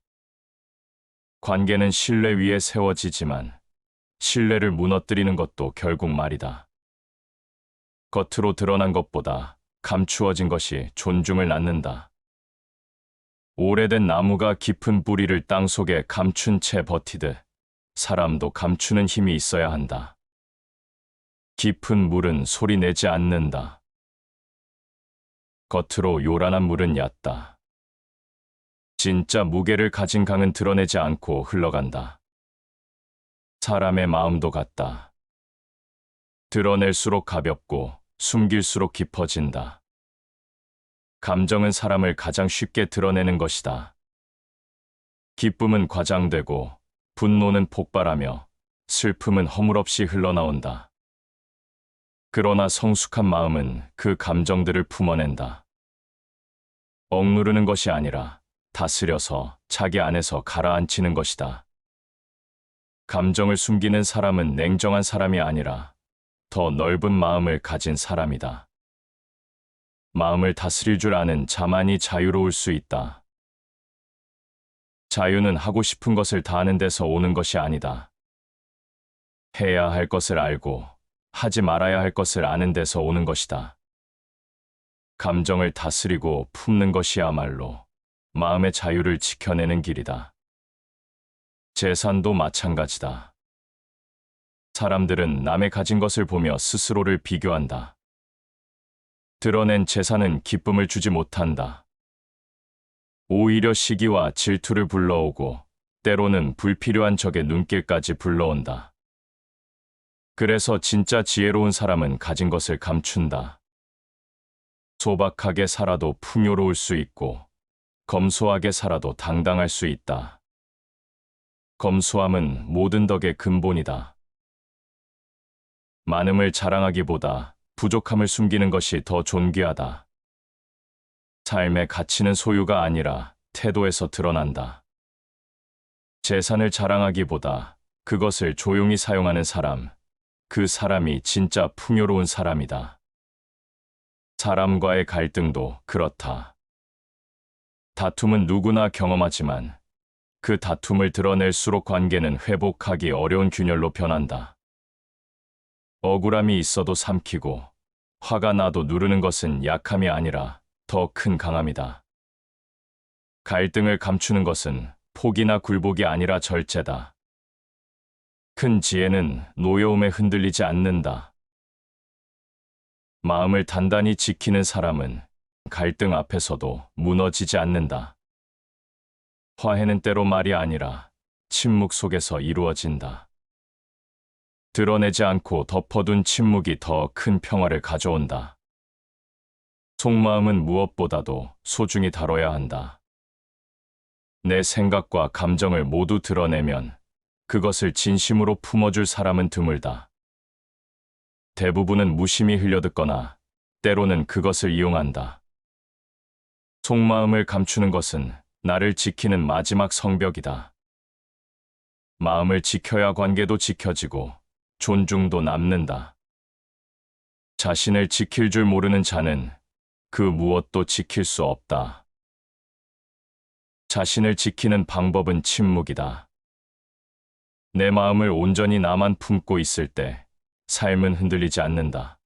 관계는 신뢰 위에 세워지지만 신뢰를 무너뜨리는 것도 결국 말이다. 겉으로 드러난 것보다 감추어진 것이 존중을 낳는다. 오래된 나무가 깊은 뿌리를 땅속에 감춘 채 버티듯 사람도 감추는 힘이 있어야 한다. 깊은 물은 소리 내지 않는다. 겉으로 요란한 물은 얕다. 진짜 무게를 가진 강은 드러내지 않고 흘러간다. 사람의 마음도 같다. 드러낼수록 가볍고 숨길수록 깊어진다. 감정은 사람을 가장 쉽게 드러내는 것이다. 기쁨은 과장되고 분노는 폭발하며 슬픔은 허물없이 흘러나온다. 그러나 성숙한 마음은 그 감정들을 품어낸다. 억누르는 것이 아니라 다스려서 자기 안에서 가라앉히는 것이다. 감정을 숨기는 사람은 냉정한 사람이 아니라 더 넓은 마음을 가진 사람이다. 마음을 다스릴 줄 아는 자만이 자유로울 수 있다. 자유는 하고 싶은 것을 다 하는 데서 오는 것이 아니다. 해야 할 것을 알고 하지 말아야 할 것을 아는 데서 오는 것이다. 감정을 다스리고 품는 것이야말로 마음의 자유를 지켜내는 길이다. 재산도 마찬가지다. 사람들은 남의 가진 것을 보며 스스로를 비교한다. 드러낸 재산은 기쁨을 주지 못한다. 오히려 시기와 질투를 불러오고 때로는 불필요한 적의 눈길까지 불러온다. 그래서 진짜 지혜로운 사람은 가진 것을 감춘다. 소박하게 살아도 풍요로울 수 있고 검소하게 살아도 당당할 수 있다. 검소함은 모든 덕의 근본이다. 많음을 자랑하기보다 부족함을 숨기는 것이 더 존귀하다. 삶의 가치는 소유가 아니라 태도에서 드러난다. 재산을 자랑하기보다 그것을 조용히 사용하는 사람, 그 사람이 진짜 풍요로운 사람이다. 사람과의 갈등도 그렇다. 다툼은 누구나 경험하지만 그 다툼을 드러낼수록 관계는 회복하기 어려운 균열로 변한다. 억울함이 있어도 삼키고 화가 나도 누르는 것은 약함이 아니라 더 큰 강함이다. 갈등을 감추는 것은 포기나 굴복이 아니라 절제다. 큰 지혜는 노여움에 흔들리지 않는다. 마음을 단단히 지키는 사람은 갈등 앞에서도 무너지지 않는다. 화해는 때로 말이 아니라 침묵 속에서 이루어진다. 드러내지 않고 덮어둔 침묵이 더 큰 평화를 가져온다. 속마음은 무엇보다도 소중히 다뤄야 한다. 내 생각과 감정을 모두 드러내면 그것을 진심으로 품어줄 사람은 드물다. 대부분은 무심히 흘려듣거나 때로는 그것을 이용한다. 속마음을 감추는 것은 나를 지키는 마지막 성벽이다. 마음을 지켜야 관계도 지켜지고 존중도 남는다. 자신을 지킬 줄 모르는 자는 그 무엇도 지킬 수 없다. 자신을 지키는 방법은 침묵이다. 내 마음을 온전히 나만 품고 있을 때 삶은 흔들리지 않는다.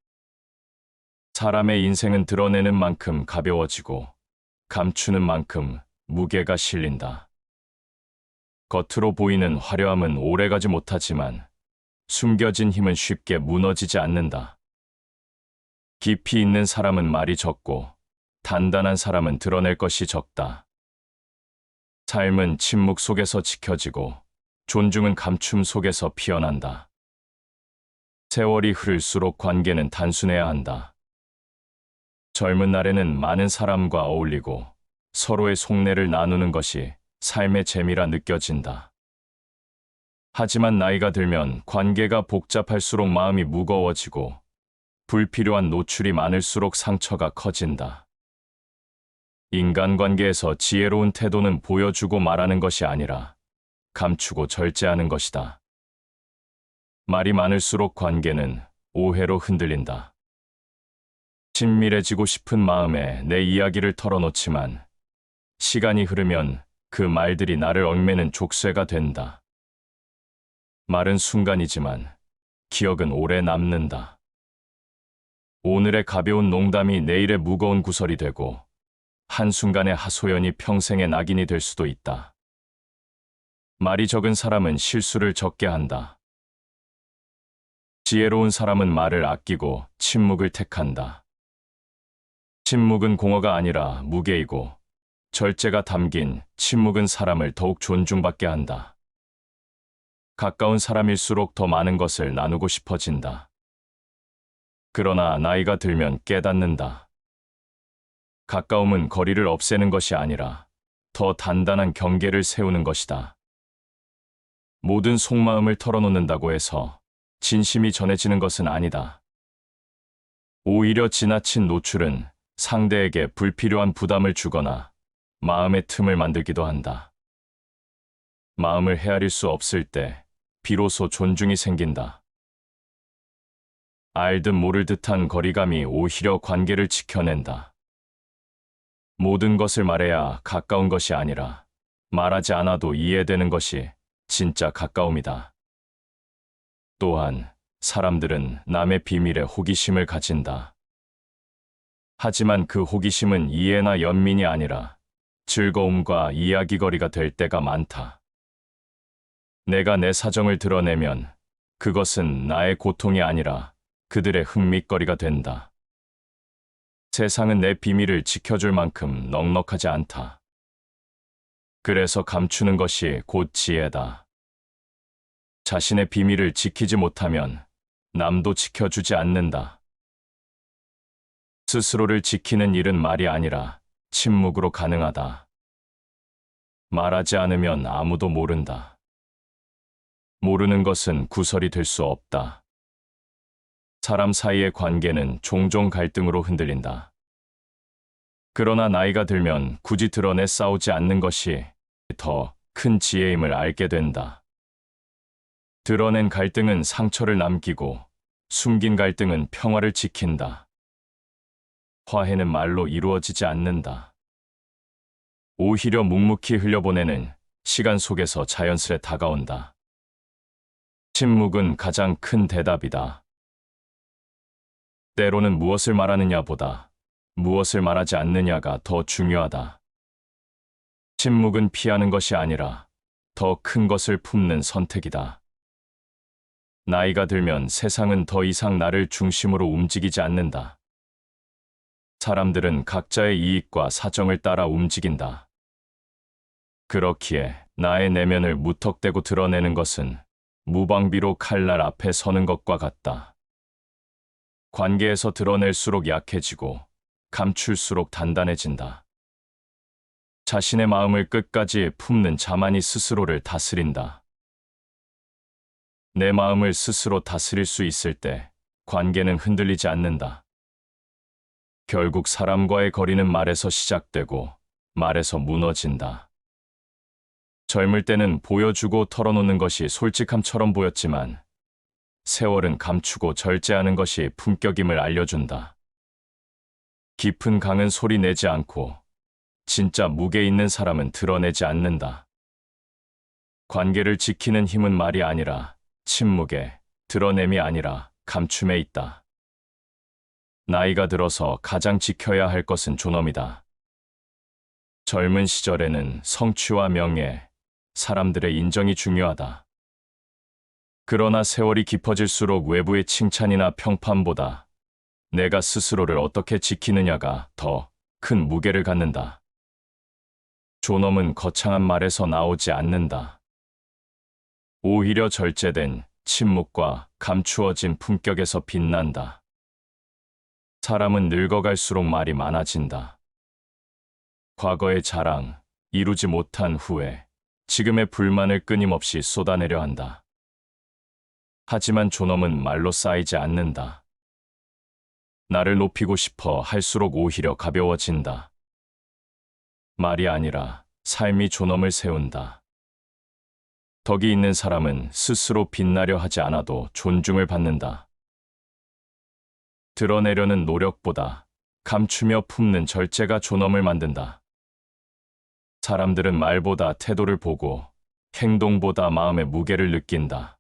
사람의 인생은 드러내는 만큼 가벼워지고 감추는 만큼 무게가 실린다. 겉으로 보이는 화려함은 오래가지 못하지만 숨겨진 힘은 쉽게 무너지지 않는다. 깊이 있는 사람은 말이 적고 단단한 사람은 드러낼 것이 적다. 삶은 침묵 속에서 지켜지고 존중은 감춤 속에서 피어난다. 세월이 흐를수록 관계는 단순해야 한다. 젊은 날에는 많은 사람과 어울리고 서로의 속내를 나누는 것이 삶의 재미라 느껴진다. 하지만 나이가 들면 관계가 복잡할수록 마음이 무거워지고 불필요한 노출이 많을수록 상처가 커진다. 인간관계에서 지혜로운 태도는 보여주고 말하는 것이 아니라 감추고 절제하는 것이다. 말이 많을수록 관계는 오해로 흔들린다. 친밀해지고 싶은 마음에 내 이야기를 털어놓지만 시간이 흐르면 그 말들이 나를 얽매는 족쇄가 된다. 말은 순간이지만 기억은 오래 남는다. 오늘의 가벼운 농담이 내일의 무거운 구설이 되고 한순간의 하소연이 평생의 낙인이 될 수도 있다. 말이 적은 사람은 실수를 적게 한다. 지혜로운 사람은 말을 아끼고 침묵을 택한다. 침묵은 공허가 아니라 무게이고 절제가 담긴 침묵은 사람을 더욱 존중받게 한다. 가까운 사람일수록 더 많은 것을 나누고 싶어진다. 그러나 나이가 들면 깨닫는다. 가까움은 거리를 없애는 것이 아니라 더 단단한 경계를 세우는 것이다. 모든 속마음을 털어놓는다고 해서 진심이 전해지는 것은 아니다. 오히려 지나친 노출은 상대에게 불필요한 부담을 주거나 마음의 틈을 만들기도 한다. 마음을 헤아릴 수 없을 때 비로소 존중이 생긴다. 알듯 모를 듯한 거리감이 오히려 관계를 지켜낸다. 모든 것을 말해야 가까운 것이 아니라 말하지 않아도 이해되는 것이 진짜 가까움이다. 또한 사람들은 남의 비밀에 호기심을 가진다. 하지만 그 호기심은 이해나 연민이 아니라 즐거움과 이야기거리가 될 때가 많다. 내가 내 사정을 드러내면 그것은 나의 고통이 아니라 그들의 흥밋거리가 된다. 세상은 내 비밀을 지켜줄 만큼 넉넉하지 않다. 그래서 감추는 것이 곧 지혜다. 자신의 비밀을 지키지 못하면 남도 지켜주지 않는다. 스스로를 지키는 일은 말이 아니라 침묵으로 가능하다. 말하지 않으면 아무도 모른다. 모르는 것은 구설이 될 수 없다. 사람 사이의 관계는 종종 갈등으로 흔들린다. 그러나 나이가 들면 굳이 드러내 싸우지 않는 것이 더 큰 지혜임을 알게 된다. 드러낸 갈등은 상처를 남기고 숨긴 갈등은 평화를 지킨다. 화해는 말로 이루어지지 않는다. 오히려 묵묵히 흘려보내는 시간 속에서 자연스레 다가온다. 침묵은 가장 큰 대답이다. 때로는 무엇을 말하느냐보다 무엇을 말하지 않느냐가 더 중요하다. 침묵은 피하는 것이 아니라 더 큰 것을 품는 선택이다. 나이가 들면 세상은 더 이상 나를 중심으로 움직이지 않는다. 사람들은 각자의 이익과 사정을 따라 움직인다. 그렇기에 나의 내면을 무턱대고 드러내는 것은 무방비로 칼날 앞에 서는 것과 같다. 관계에서 드러낼수록 약해지고 감출수록 단단해진다. 자신의 마음을 끝까지 품는 자만이 스스로를 다스린다. 내 마음을 스스로 다스릴 수 있을 때 관계는 흔들리지 않는다. 결국 사람과의 거리는 말에서 시작되고 말에서 무너진다. 젊을 때는 보여주고 털어놓는 것이 솔직함처럼 보였지만 세월은 감추고 절제하는 것이 품격임을 알려준다. 깊은 강은 소리 내지 않고 진짜 무게 있는 사람은 드러내지 않는다. 관계를 지키는 힘은 말이 아니라 침묵에, 드러냄이 아니라 감춤에 있다. 나이가 들어서 가장 지켜야 할 것은 존엄이다. 젊은 시절에는 성취와 명예, 사람들의 인정이 중요하다. 그러나 세월이 깊어질수록 외부의 칭찬이나 평판보다 내가 스스로를 어떻게 지키느냐가 더 큰 무게를 갖는다. 존엄은 거창한 말에서 나오지 않는다. 오히려 절제된 침묵과 감추어진 품격에서 빛난다. 사람은 늙어갈수록 말이 많아진다. 과거의 자랑, 이루지 못한 후회, 지금의 불만을 끊임없이 쏟아내려 한다. 하지만 존엄은 말로 쌓이지 않는다. 나를 높이고 싶어 할수록 오히려 가벼워진다. 말이 아니라 삶이 존엄을 세운다. 덕이 있는 사람은 스스로 빛나려 하지 않아도 존중을 받는다. 드러내려는 노력보다 감추며 품는 절제가 존엄을 만든다. 사람들은 말보다 태도를 보고 행동보다 마음의 무게를 느낀다.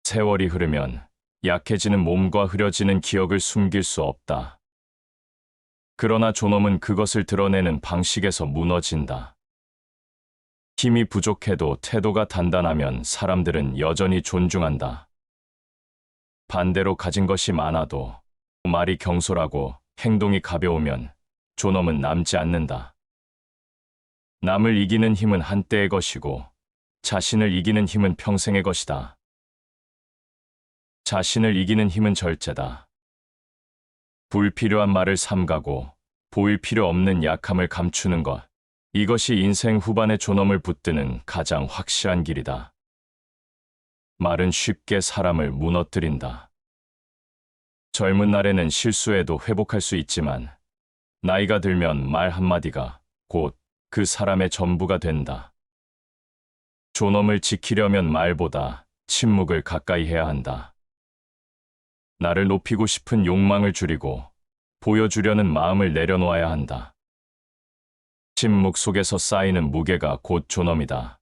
세월이 흐르면 약해지는 몸과 흐려지는 기억을 숨길 수 없다. 그러나 존엄은 그것을 드러내는 방식에서 무너진다. 힘이 부족해도 태도가 단단하면 사람들은 여전히 존중한다. 반대로 가진 것이 많아도 말이 경솔하고 행동이 가벼우면 존엄은 남지 않는다. 남을 이기는 힘은 한때의 것이고 자신을 이기는 힘은 평생의 것이다. 자신을 이기는 힘은 절제다. 불필요한 말을 삼가고 보일 필요 없는 약함을 감추는 것. 이것이 인생 후반의 존엄을 붙드는 가장 확실한 길이다. 말은 쉽게 사람을 무너뜨린다. 젊은 날에는 실수해도 회복할 수 있지만 나이가 들면 말 한마디가 곧 그 사람의 전부가 된다. 존엄을 지키려면 말보다 침묵을 가까이 해야 한다. 나를 높이고 싶은 욕망을 줄이고 보여주려는 마음을 내려놓아야 한다. 침묵 속에서 쌓이는 무게가 곧 존엄이다.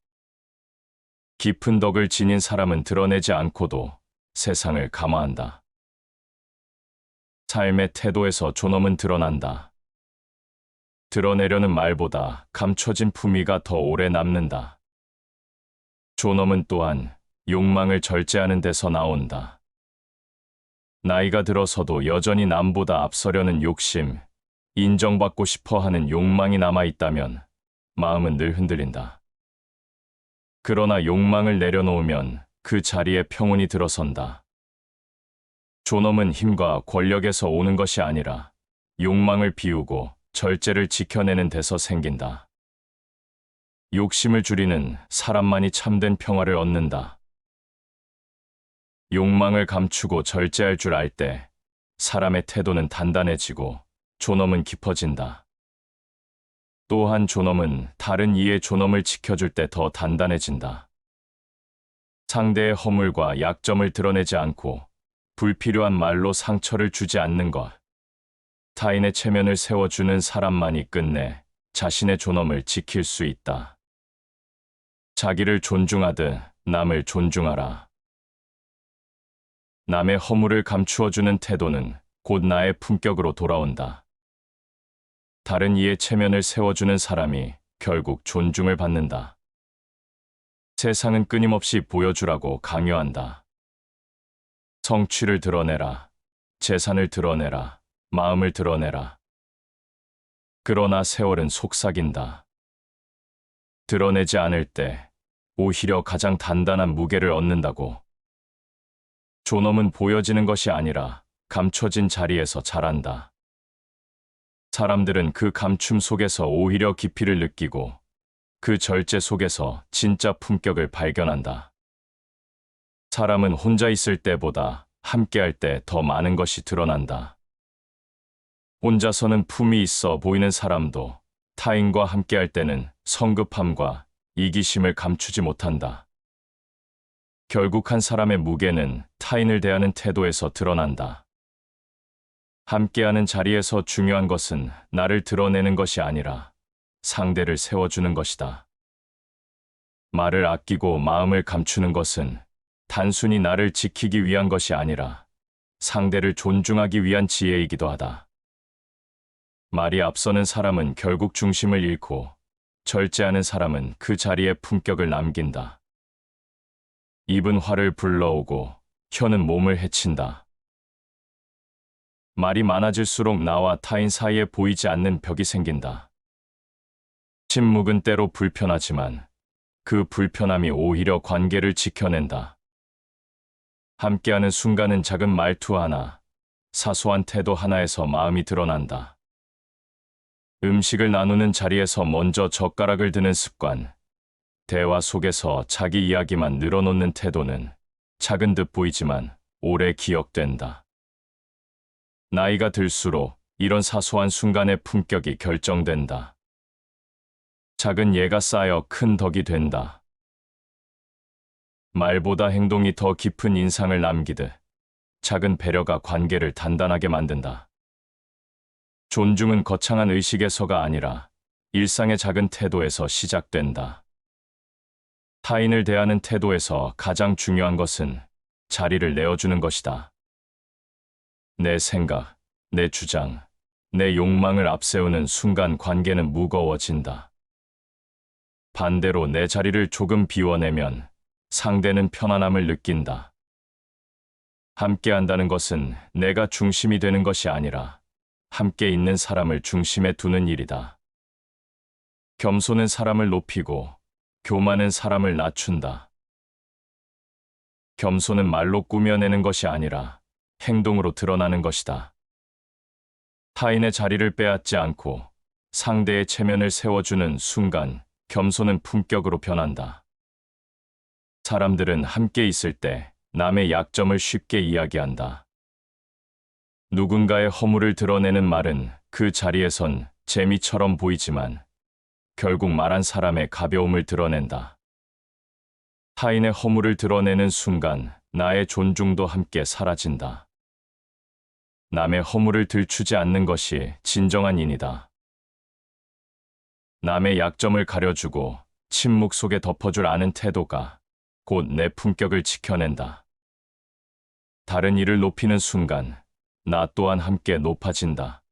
깊은 덕을 지닌 사람은 드러내지 않고도 세상을 감화한다. 삶의 태도에서 존엄은 드러난다. 드러내려는 말보다 감춰진 품위가 더 오래 남는다. 존엄은 또한 욕망을 절제하는 데서 나온다. 나이가 들어서도 여전히 남보다 앞서려는 욕심, 인정받고 싶어 하는 욕망이 남아있다면 마음은 늘 흔들린다. 그러나 욕망을 내려놓으면 그 자리에 평온이 들어선다. 존엄은 힘과 권력에서 오는 것이 아니라 욕망을 비우고 절제를 지켜내는 데서 생긴다. 욕심을 줄이는 사람만이 참된 평화를 얻는다. 욕망을 감추고 절제할 줄 알 때 사람의 태도는 단단해지고 존엄은 깊어진다. 또한 존엄은 다른 이의 존엄을 지켜줄 때 더 단단해진다. 상대의 허물과 약점을 드러내지 않고 불필요한 말로 상처를 주지 않는 것. 타인의 체면을 세워주는 사람만이 끝내 자신의 존엄을 지킬 수 있다. 자기를 존중하듯 남을 존중하라. 남의 허물을 감추어주는 태도는 곧 나의 품격으로 돌아온다. 다른 이의 체면을 세워주는 사람이 결국 존중을 받는다. 세상은 끊임없이 보여주라고 강요한다. 성취를 드러내라. 재산을 드러내라. 마음을 드러내라. 그러나 세월은 속삭인다. 드러내지 않을 때 오히려 가장 단단한 무게를 얻는다고. 존엄은 보여지는 것이 아니라 감춰진 자리에서 자란다. 사람들은 그 감춤 속에서 오히려 깊이를 느끼고 그 절제 속에서 진짜 품격을 발견한다. 사람은 혼자 있을 때보다 함께할 때 더 많은 것이 드러난다. 혼자서는 품이 있어 보이는 사람도 타인과 함께할 때는 성급함과 이기심을 감추지 못한다. 결국 한 사람의 무게는 타인을 대하는 태도에서 드러난다. 함께하는 자리에서 중요한 것은 나를 드러내는 것이 아니라 상대를 세워주는 것이다. 말을 아끼고 마음을 감추는 것은 단순히 나를 지키기 위한 것이 아니라 상대를 존중하기 위한 지혜이기도 하다. 말이 앞서는 사람은 결국 중심을 잃고 절제하는 사람은 그 자리에 품격을 남긴다. 입은 화를 불러오고 혀는 몸을 해친다. 말이 많아질수록 나와 타인 사이에 보이지 않는 벽이 생긴다. 침묵은 때로 불편하지만 그 불편함이 오히려 관계를 지켜낸다. 함께하는 순간은 작은 말투 하나, 사소한 태도 하나에서 마음이 드러난다. 음식을 나누는 자리에서 먼저 젓가락을 드는 습관, 대화 속에서 자기 이야기만 늘어놓는 태도는 작은 듯 보이지만 오래 기억된다. 나이가 들수록 이런 사소한 순간의 품격이 결정된다. 작은 예가 쌓여 큰 덕이 된다. 말보다 행동이 더 깊은 인상을 남기듯 작은 배려가 관계를 단단하게 만든다. 존중은 거창한 의식에서가 아니라 일상의 작은 태도에서 시작된다. 타인을 대하는 태도에서 가장 중요한 것은 자리를 내어주는 것이다. 내 생각, 내 주장, 내 욕망을 앞세우는 순간 관계는 무거워진다. 반대로 내 자리를 조금 비워내면 상대는 편안함을 느낀다. 함께한다는 것은 내가 중심이 되는 것이 아니라 함께 있는 사람을 중심에 두는 일이다. 겸손은 사람을 높이고 교만은 사람을 낮춘다. 겸손은 말로 꾸며내는 것이 아니라 행동으로 드러나는 것이다. 타인의 자리를 빼앗지 않고 상대의 체면을 세워주는 순간 겸손은 품격으로 변한다. 사람들은 함께 있을 때 남의 약점을 쉽게 이야기한다. 누군가의 허물을 드러내는 말은 그 자리에선 재미처럼 보이지만 결국 말한 사람의 가벼움을 드러낸다. 타인의 허물을 드러내는 순간 나의 존중도 함께 사라진다. 남의 허물을 들추지 않는 것이 진정한 인이다. 남의 약점을 가려주고 침묵 속에 덮어줄 아는 태도가 곧 내 품격을 지켜낸다. 다른 이를 높이는 순간 나 또한 함께 높아진다.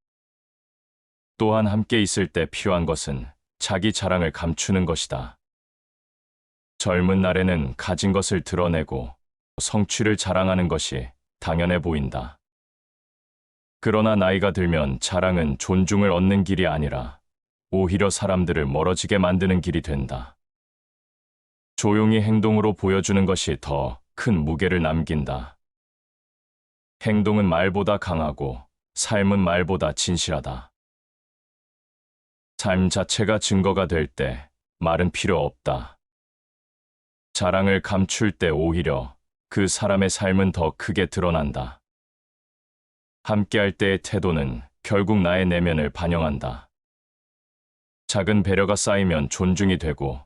또한 함께 있을 때 필요한 것은 자기 자랑을 감추는 것이다. 젊은 날에는 가진 것을 드러내고 성취를 자랑하는 것이 당연해 보인다. 그러나 나이가 들면 자랑은 존중을 얻는 길이 아니라 오히려 사람들을 멀어지게 만드는 길이 된다. 조용히 행동으로 보여주는 것이 더 큰 무게를 남긴다. 행동은 말보다 강하고 삶은 말보다 진실하다. 삶 자체가 증거가 될 때 말은 필요 없다. 자랑을 감출 때 오히려 그 사람의 삶은 더 크게 드러난다. 함께할 때의 태도는 결국 나의 내면을 반영한다. 작은 배려가 쌓이면 존중이 되고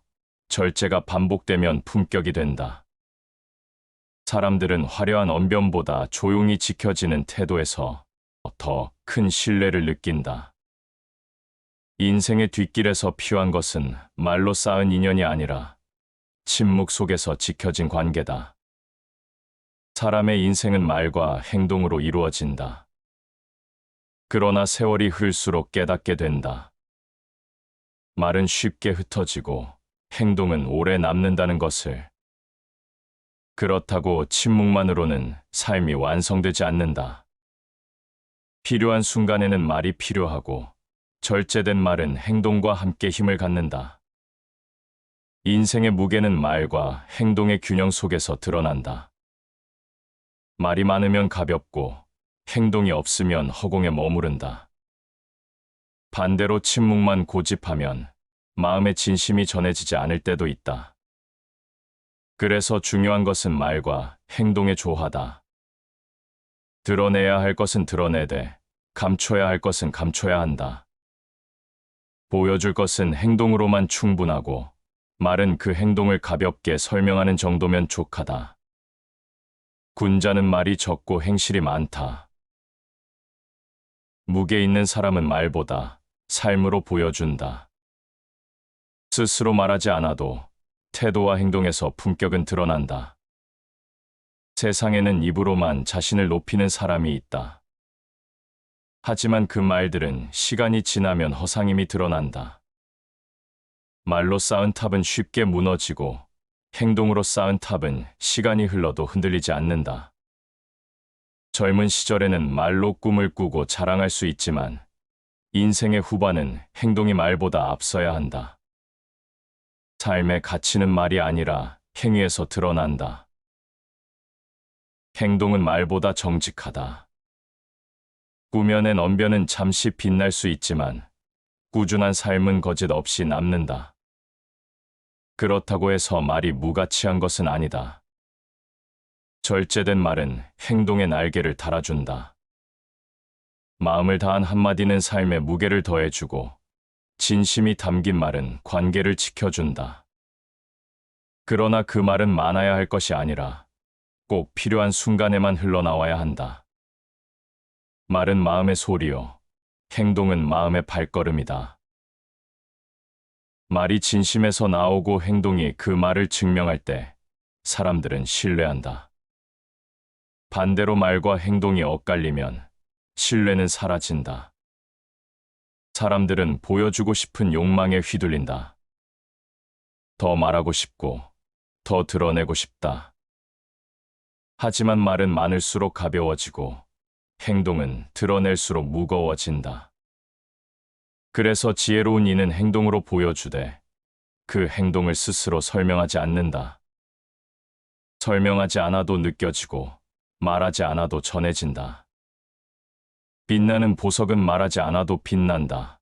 절제가 반복되면 품격이 된다. 사람들은 화려한 언변보다 조용히 지켜지는 태도에서 더 큰 신뢰를 느낀다. 인생의 뒷길에서 필요한 것은 말로 쌓은 인연이 아니라 침묵 속에서 지켜진 관계다. 사람의 인생은 말과 행동으로 이루어진다. 그러나 세월이 흘수록 깨닫게 된다. 말은 쉽게 흩어지고 행동은 오래 남는다는 것을. 그렇다고 침묵만으로는 삶이 완성되지 않는다. 필요한 순간에는 말이 필요하고 절제된 말은 행동과 함께 힘을 갖는다. 인생의 무게는 말과 행동의 균형 속에서 드러난다. 말이 많으면 가볍고 행동이 없으면 허공에 머무른다. 반대로 침묵만 고집하면 마음의 진심이 전해지지 않을 때도 있다. 그래서 중요한 것은 말과 행동의 조화다. 드러내야 할 것은 드러내되 감춰야 할 것은 감춰야 한다. 보여줄 것은 행동으로만 충분하고 말은 그 행동을 가볍게 설명하는 정도면 족하다. 군자는 말이 적고 행실이 많다. 무게 있는 사람은 말보다 삶으로 보여준다. 스스로 말하지 않아도 태도와 행동에서 품격은 드러난다. 세상에는 입으로만 자신을 높이는 사람이 있다. 하지만 그 말들은 시간이 지나면 허상임이 드러난다. 말로 쌓은 탑은 쉽게 무너지고 행동으로 쌓은 탑은 시간이 흘러도 흔들리지 않는다. 젊은 시절에는 말로 꿈을 꾸고 자랑할 수 있지만 인생의 후반은 행동이 말보다 앞서야 한다. 삶의 가치는 말이 아니라 행위에서 드러난다. 행동은 말보다 정직하다. 꾸며낸 언변은 잠시 빛날 수 있지만 꾸준한 삶은 거짓 없이 남는다. 그렇다고 해서 말이 무가치한 것은 아니다. 절제된 말은 행동의 날개를 달아준다. 마음을 다한 한마디는 삶에 무게를 더해주고 진심이 담긴 말은 관계를 지켜준다. 그러나 그 말은 많아야 할 것이 아니라 꼭 필요한 순간에만 흘러나와야 한다. 말은 마음의 소리요. 행동은 마음의 발걸음이다. 말이 진심에서 나오고 행동이 그 말을 증명할 때 사람들은 신뢰한다. 반대로 말과 행동이 엇갈리면 신뢰는 사라진다. 사람들은 보여주고 싶은 욕망에 휘둘린다. 더 말하고 싶고, 더 드러내고 싶다. 하지만 말은 많을수록 가벼워지고 행동은 드러낼수록 무거워진다. 그래서 지혜로운 이는 행동으로 보여주되 그 행동을 스스로 설명하지 않는다. 설명하지 않아도 느껴지고 말하지 않아도 전해진다. 빛나는 보석은 말하지 않아도 빛난다.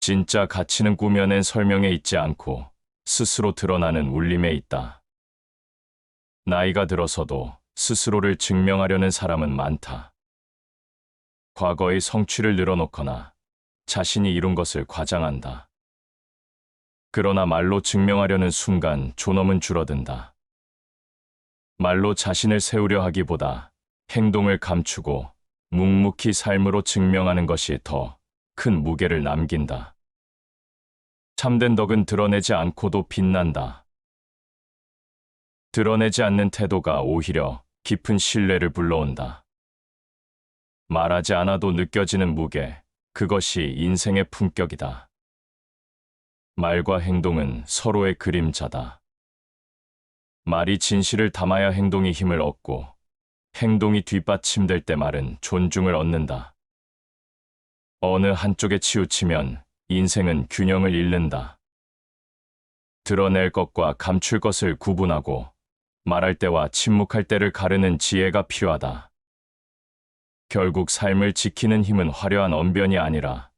진짜 가치는 꾸며낸 설명에 있지 않고 스스로 드러나는 울림에 있다. 나이가 들어서도 스스로를 증명하려는 사람은 많다. 과거의 성취를 늘어놓거나 자신이 이룬 것을 과장한다. 그러나 말로 증명하려는 순간 존엄은 줄어든다. 말로 자신을 세우려 하기보다 행동을 감추고 묵묵히 삶으로 증명하는 것이 더 큰 무게를 남긴다. 참된 덕은 드러내지 않고도 빛난다. 드러내지 않는 태도가 오히려 깊은 신뢰를 불러온다. 말하지 않아도 느껴지는 무게, 그것이 인생의 품격이다. 말과 행동은 서로의 그림자다. 말이 진실을 담아야 행동이 힘을 얻고, 행동이 뒷받침될 때 말은 존중을 얻는다. 어느 한쪽에 치우치면 인생은 균형을 잃는다. 드러낼 것과 감출 것을 구분하고 말할 때와 침묵할 때를 가르는 지혜가 필요하다. 결국 삶을 지키는 힘은 화려한 언변이 아니라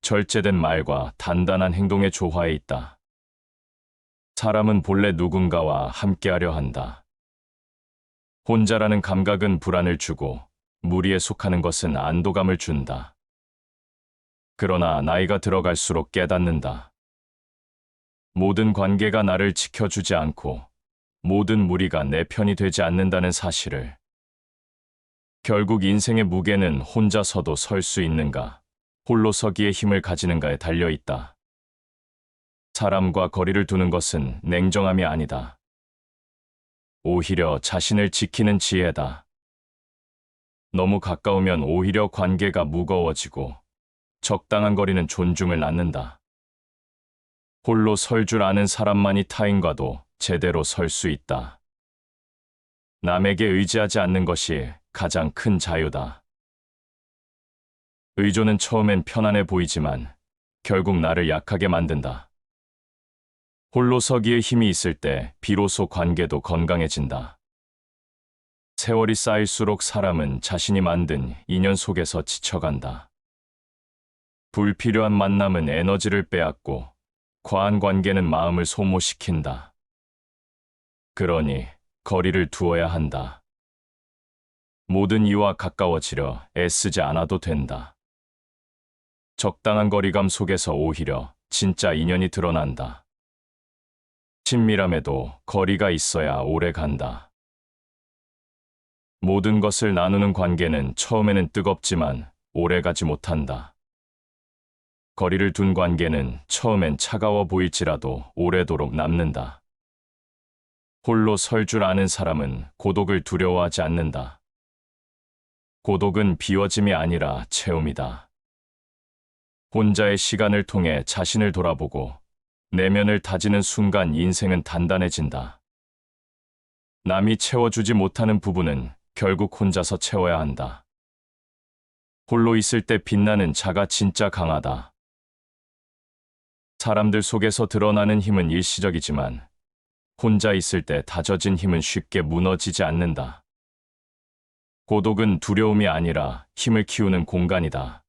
절제된 말과 단단한 행동의 조화에 있다. 사람은 본래 누군가와 함께하려 한다. 혼자라는 감각은 불안을 주고 무리에 속하는 것은 안도감을 준다. 그러나 나이가 들어갈수록 깨닫는다. 모든 관계가 나를 지켜주지 않고 모든 무리가 내 편이 되지 않는다는 사실을. 결국 인생의 무게는 혼자 서도 설 수 있는가, 홀로 서기에 힘을 가지는가에 달려 있다. 사람과 거리를 두는 것은 냉정함이 아니다. 오히려 자신을 지키는 지혜다. 너무 가까우면 오히려 관계가 무거워지고 적당한 거리는 존중을 낳는다. 홀로 설 줄 아는 사람만이 타인과도 제대로 설 수 있다. 남에게 의지하지 않는 것이 가장 큰 자유다. 의존은 처음엔 편안해 보이지만 결국 나를 약하게 만든다. 홀로 서기에 힘이 있을 때 비로소 관계도 건강해진다. 세월이 쌓일수록 사람은 자신이 만든 인연 속에서 지쳐간다. 불필요한 만남은 에너지를 빼앗고 과한 관계는 마음을 소모시킨다. 그러니 거리를 두어야 한다. 모든 이와 가까워지려 애쓰지 않아도 된다. 적당한 거리감 속에서 오히려 진짜 인연이 드러난다. 친밀함에도 거리가 있어야 오래 간다. 모든 것을 나누는 관계는 처음에는 뜨겁지만 오래 가지 못한다. 거리를 둔 관계는 처음엔 차가워 보일지라도 오래도록 남는다. 홀로 설 줄 아는 사람은 고독을 두려워하지 않는다. 고독은 비워짐이 아니라 채움이다. 혼자의 시간을 통해 자신을 돌아보고 내면을 다지는 순간 인생은 단단해진다. 남이 채워주지 못하는 부분은 결국 혼자서 채워야 한다. 홀로 있을 때 빛나는 자가 진짜 강하다. 사람들 속에서 드러나는 힘은 일시적이지만 혼자 있을 때 다져진 힘은 쉽게 무너지지 않는다. 고독은 두려움이 아니라 힘을 키우는 공간이다.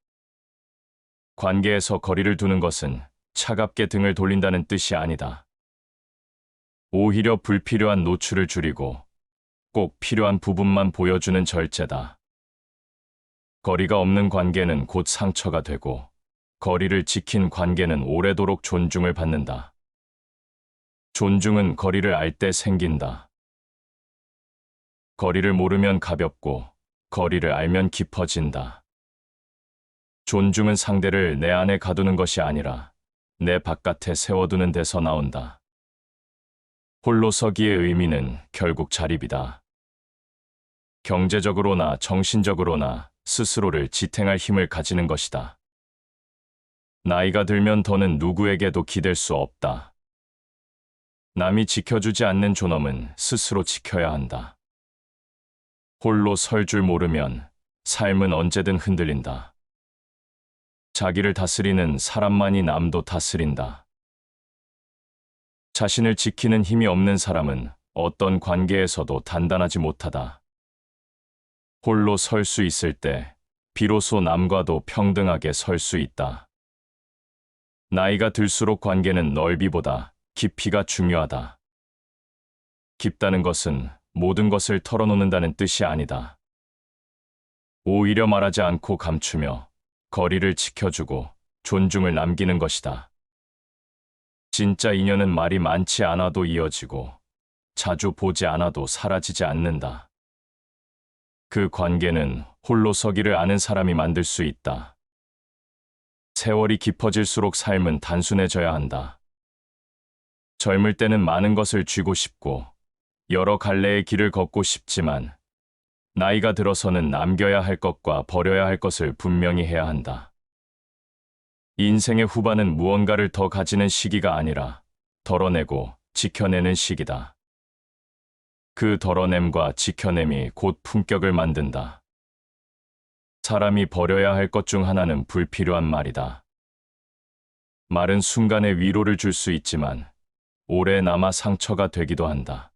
관계에서 거리를 두는 것은 차갑게 등을 돌린다는 뜻이 아니다. 오히려 불필요한 노출을 줄이고 꼭 필요한 부분만 보여주는 절제다. 거리가 없는 관계는 곧 상처가 되고 거리를 지킨 관계는 오래도록 존중을 받는다. 존중은 거리를 알 때 생긴다. 거리를 모르면 가볍고 거리를 알면 깊어진다. 존중은 상대를 내 안에 가두는 것이 아니라 내 바깥에 세워두는 데서 나온다. 홀로 서기의 의미는 결국 자립이다. 경제적으로나 정신적으로나 스스로를 지탱할 힘을 가지는 것이다. 나이가 들면 더는 누구에게도 기댈 수 없다. 남이 지켜주지 않는 존엄은 스스로 지켜야 한다. 홀로 설 줄 모르면 삶은 언제든 흔들린다. 자기를 다스리는 사람만이 남도 다스린다. 자신을 지키는 힘이 없는 사람은 어떤 관계에서도 단단하지 못하다. 홀로 설 수 있을 때 비로소 남과도 평등하게 설 수 있다. 나이가 들수록 관계는 넓이보다 깊이가 중요하다. 깊다는 것은 모든 것을 털어놓는다는 뜻이 아니다. 오히려 말하지 않고 감추며 거리를 지켜주고 존중을 남기는 것이다. 진짜 인연은 말이 많지 않아도 이어지고 자주 보지 않아도 사라지지 않는다. 그 관계는 홀로 서기를 아는 사람이 만들 수 있다. 세월이 깊어질수록 삶은 단순해져야 한다. 젊을 때는 많은 것을 쥐고 싶고 여러 갈래의 길을 걷고 싶지만 나이가 들어서는 남겨야 할 것과 버려야 할 것을 분명히 해야 한다. 인생의 후반은 무언가를 더 가지는 시기가 아니라 덜어내고 지켜내는 시기다. 그 덜어냄과 지켜냄이 곧 품격을 만든다. 사람이 버려야 할 것 중 하나는 불필요한 말이다. 말은 순간에 위로를 줄 수 있지만 오래 남아 상처가 되기도 한다.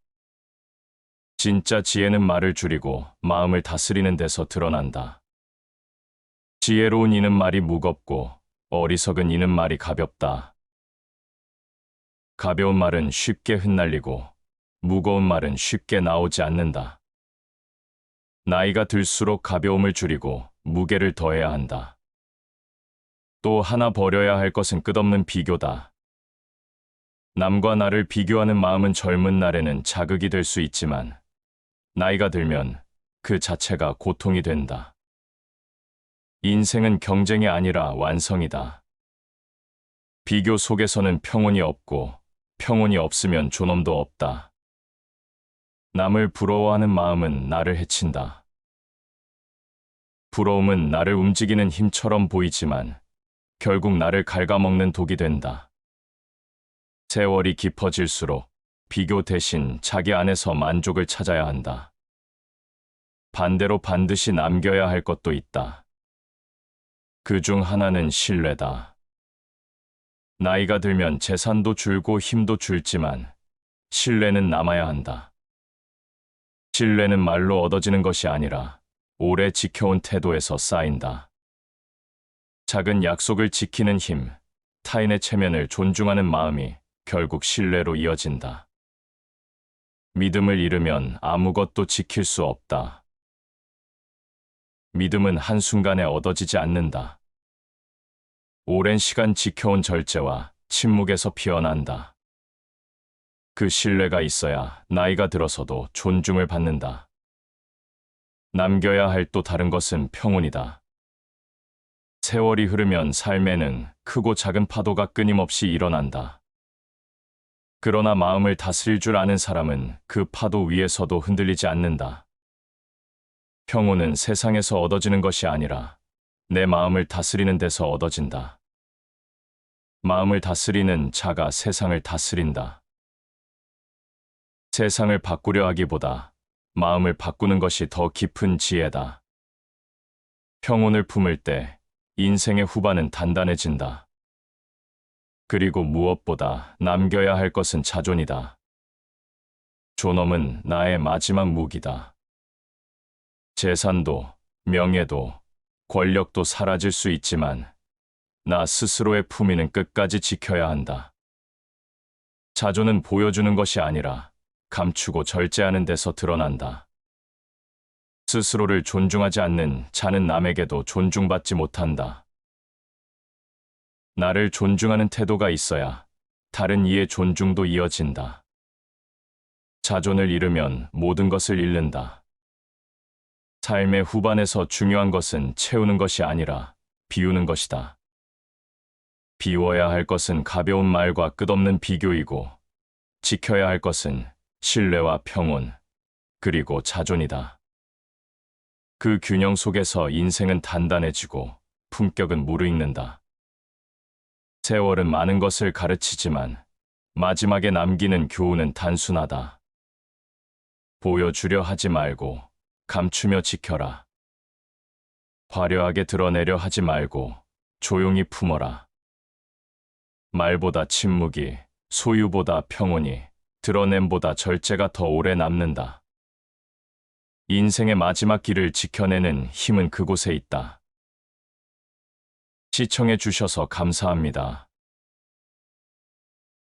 진짜 지혜는 말을 줄이고 마음을 다스리는 데서 드러난다. 지혜로운 이는 말이 무겁고 어리석은 이는 말이 가볍다. 가벼운 말은 쉽게 흩날리고 무거운 말은 쉽게 나오지 않는다. 나이가 들수록 가벼움을 줄이고 무게를 더해야 한다. 또 하나 버려야 할 것은 끝없는 비교다. 남과 나를 비교하는 마음은 젊은 날에는 자극이 될 수 있지만 나이가 들면 그 자체가 고통이 된다. 인생은 경쟁이 아니라 완성이다. 비교 속에서는 평온이 없고 평온이 없으면 존엄도 없다. 남을 부러워하는 마음은 나를 해친다. 부러움은 나를 움직이는 힘처럼 보이지만 결국 나를 갉아먹는 독이 된다. 세월이 깊어질수록 비교 대신 자기 안에서 만족을 찾아야 한다. 반대로 반드시 남겨야 할 것도 있다. 그 중 하나는 신뢰다. 나이가 들면 재산도 줄고 힘도 줄지만 신뢰는 남아야 한다. 신뢰는 말로 얻어지는 것이 아니라 오래 지켜온 태도에서 쌓인다. 작은 약속을 지키는 힘, 타인의 체면을 존중하는 마음이 결국 신뢰로 이어진다. 믿음을 잃으면 아무것도 지킬 수 없다. 믿음은 한순간에 얻어지지 않는다. 오랜 시간 지켜온 절제와 침묵에서 피어난다. 그 신뢰가 있어야 나이가 들어서도 존중을 받는다. 남겨야 할 또 다른 것은 평온이다. 세월이 흐르면 삶에는 크고 작은 파도가 끊임없이 일어난다. 그러나 마음을 다스릴 줄 아는 사람은 그 파도 위에서도 흔들리지 않는다. 평온은 세상에서 얻어지는 것이 아니라 내 마음을 다스리는 데서 얻어진다. 마음을 다스리는 자가 세상을 다스린다. 세상을 바꾸려 하기보다 마음을 바꾸는 것이 더 깊은 지혜다. 평온을 품을 때 인생의 후반은 단단해진다. 그리고 무엇보다 남겨야 할 것은 자존이다. 존엄은 나의 마지막 무기다. 재산도, 명예도, 권력도 사라질 수 있지만 나 스스로의 품위는 끝까지 지켜야 한다. 자존은 보여주는 것이 아니라 감추고 절제하는 데서 드러난다. 스스로를 존중하지 않는 자는 남에게도 존중받지 못한다. 나를 존중하는 태도가 있어야 다른 이의 존중도 이어진다. 자존을 잃으면 모든 것을 잃는다. 삶의 후반에서 중요한 것은 채우는 것이 아니라 비우는 것이다. 비워야 할 것은 가벼운 말과 끝없는 비교이고 지켜야 할 것은 신뢰와 평온, 그리고 자존이다. 그 균형 속에서 인생은 단단해지고 품격은 무르익는다. 세월은 많은 것을 가르치지만 마지막에 남기는 교훈은 단순하다. 보여주려 하지 말고 감추며 지켜라. 화려하게 드러내려 하지 말고 조용히 품어라. 말보다 침묵이 소유보다 평온이, 드러냄보다 절제가 더 오래 남는다. 인생의 마지막 길을 지켜내는 힘은 그곳에 있다. 시청해 주셔서 감사합니다.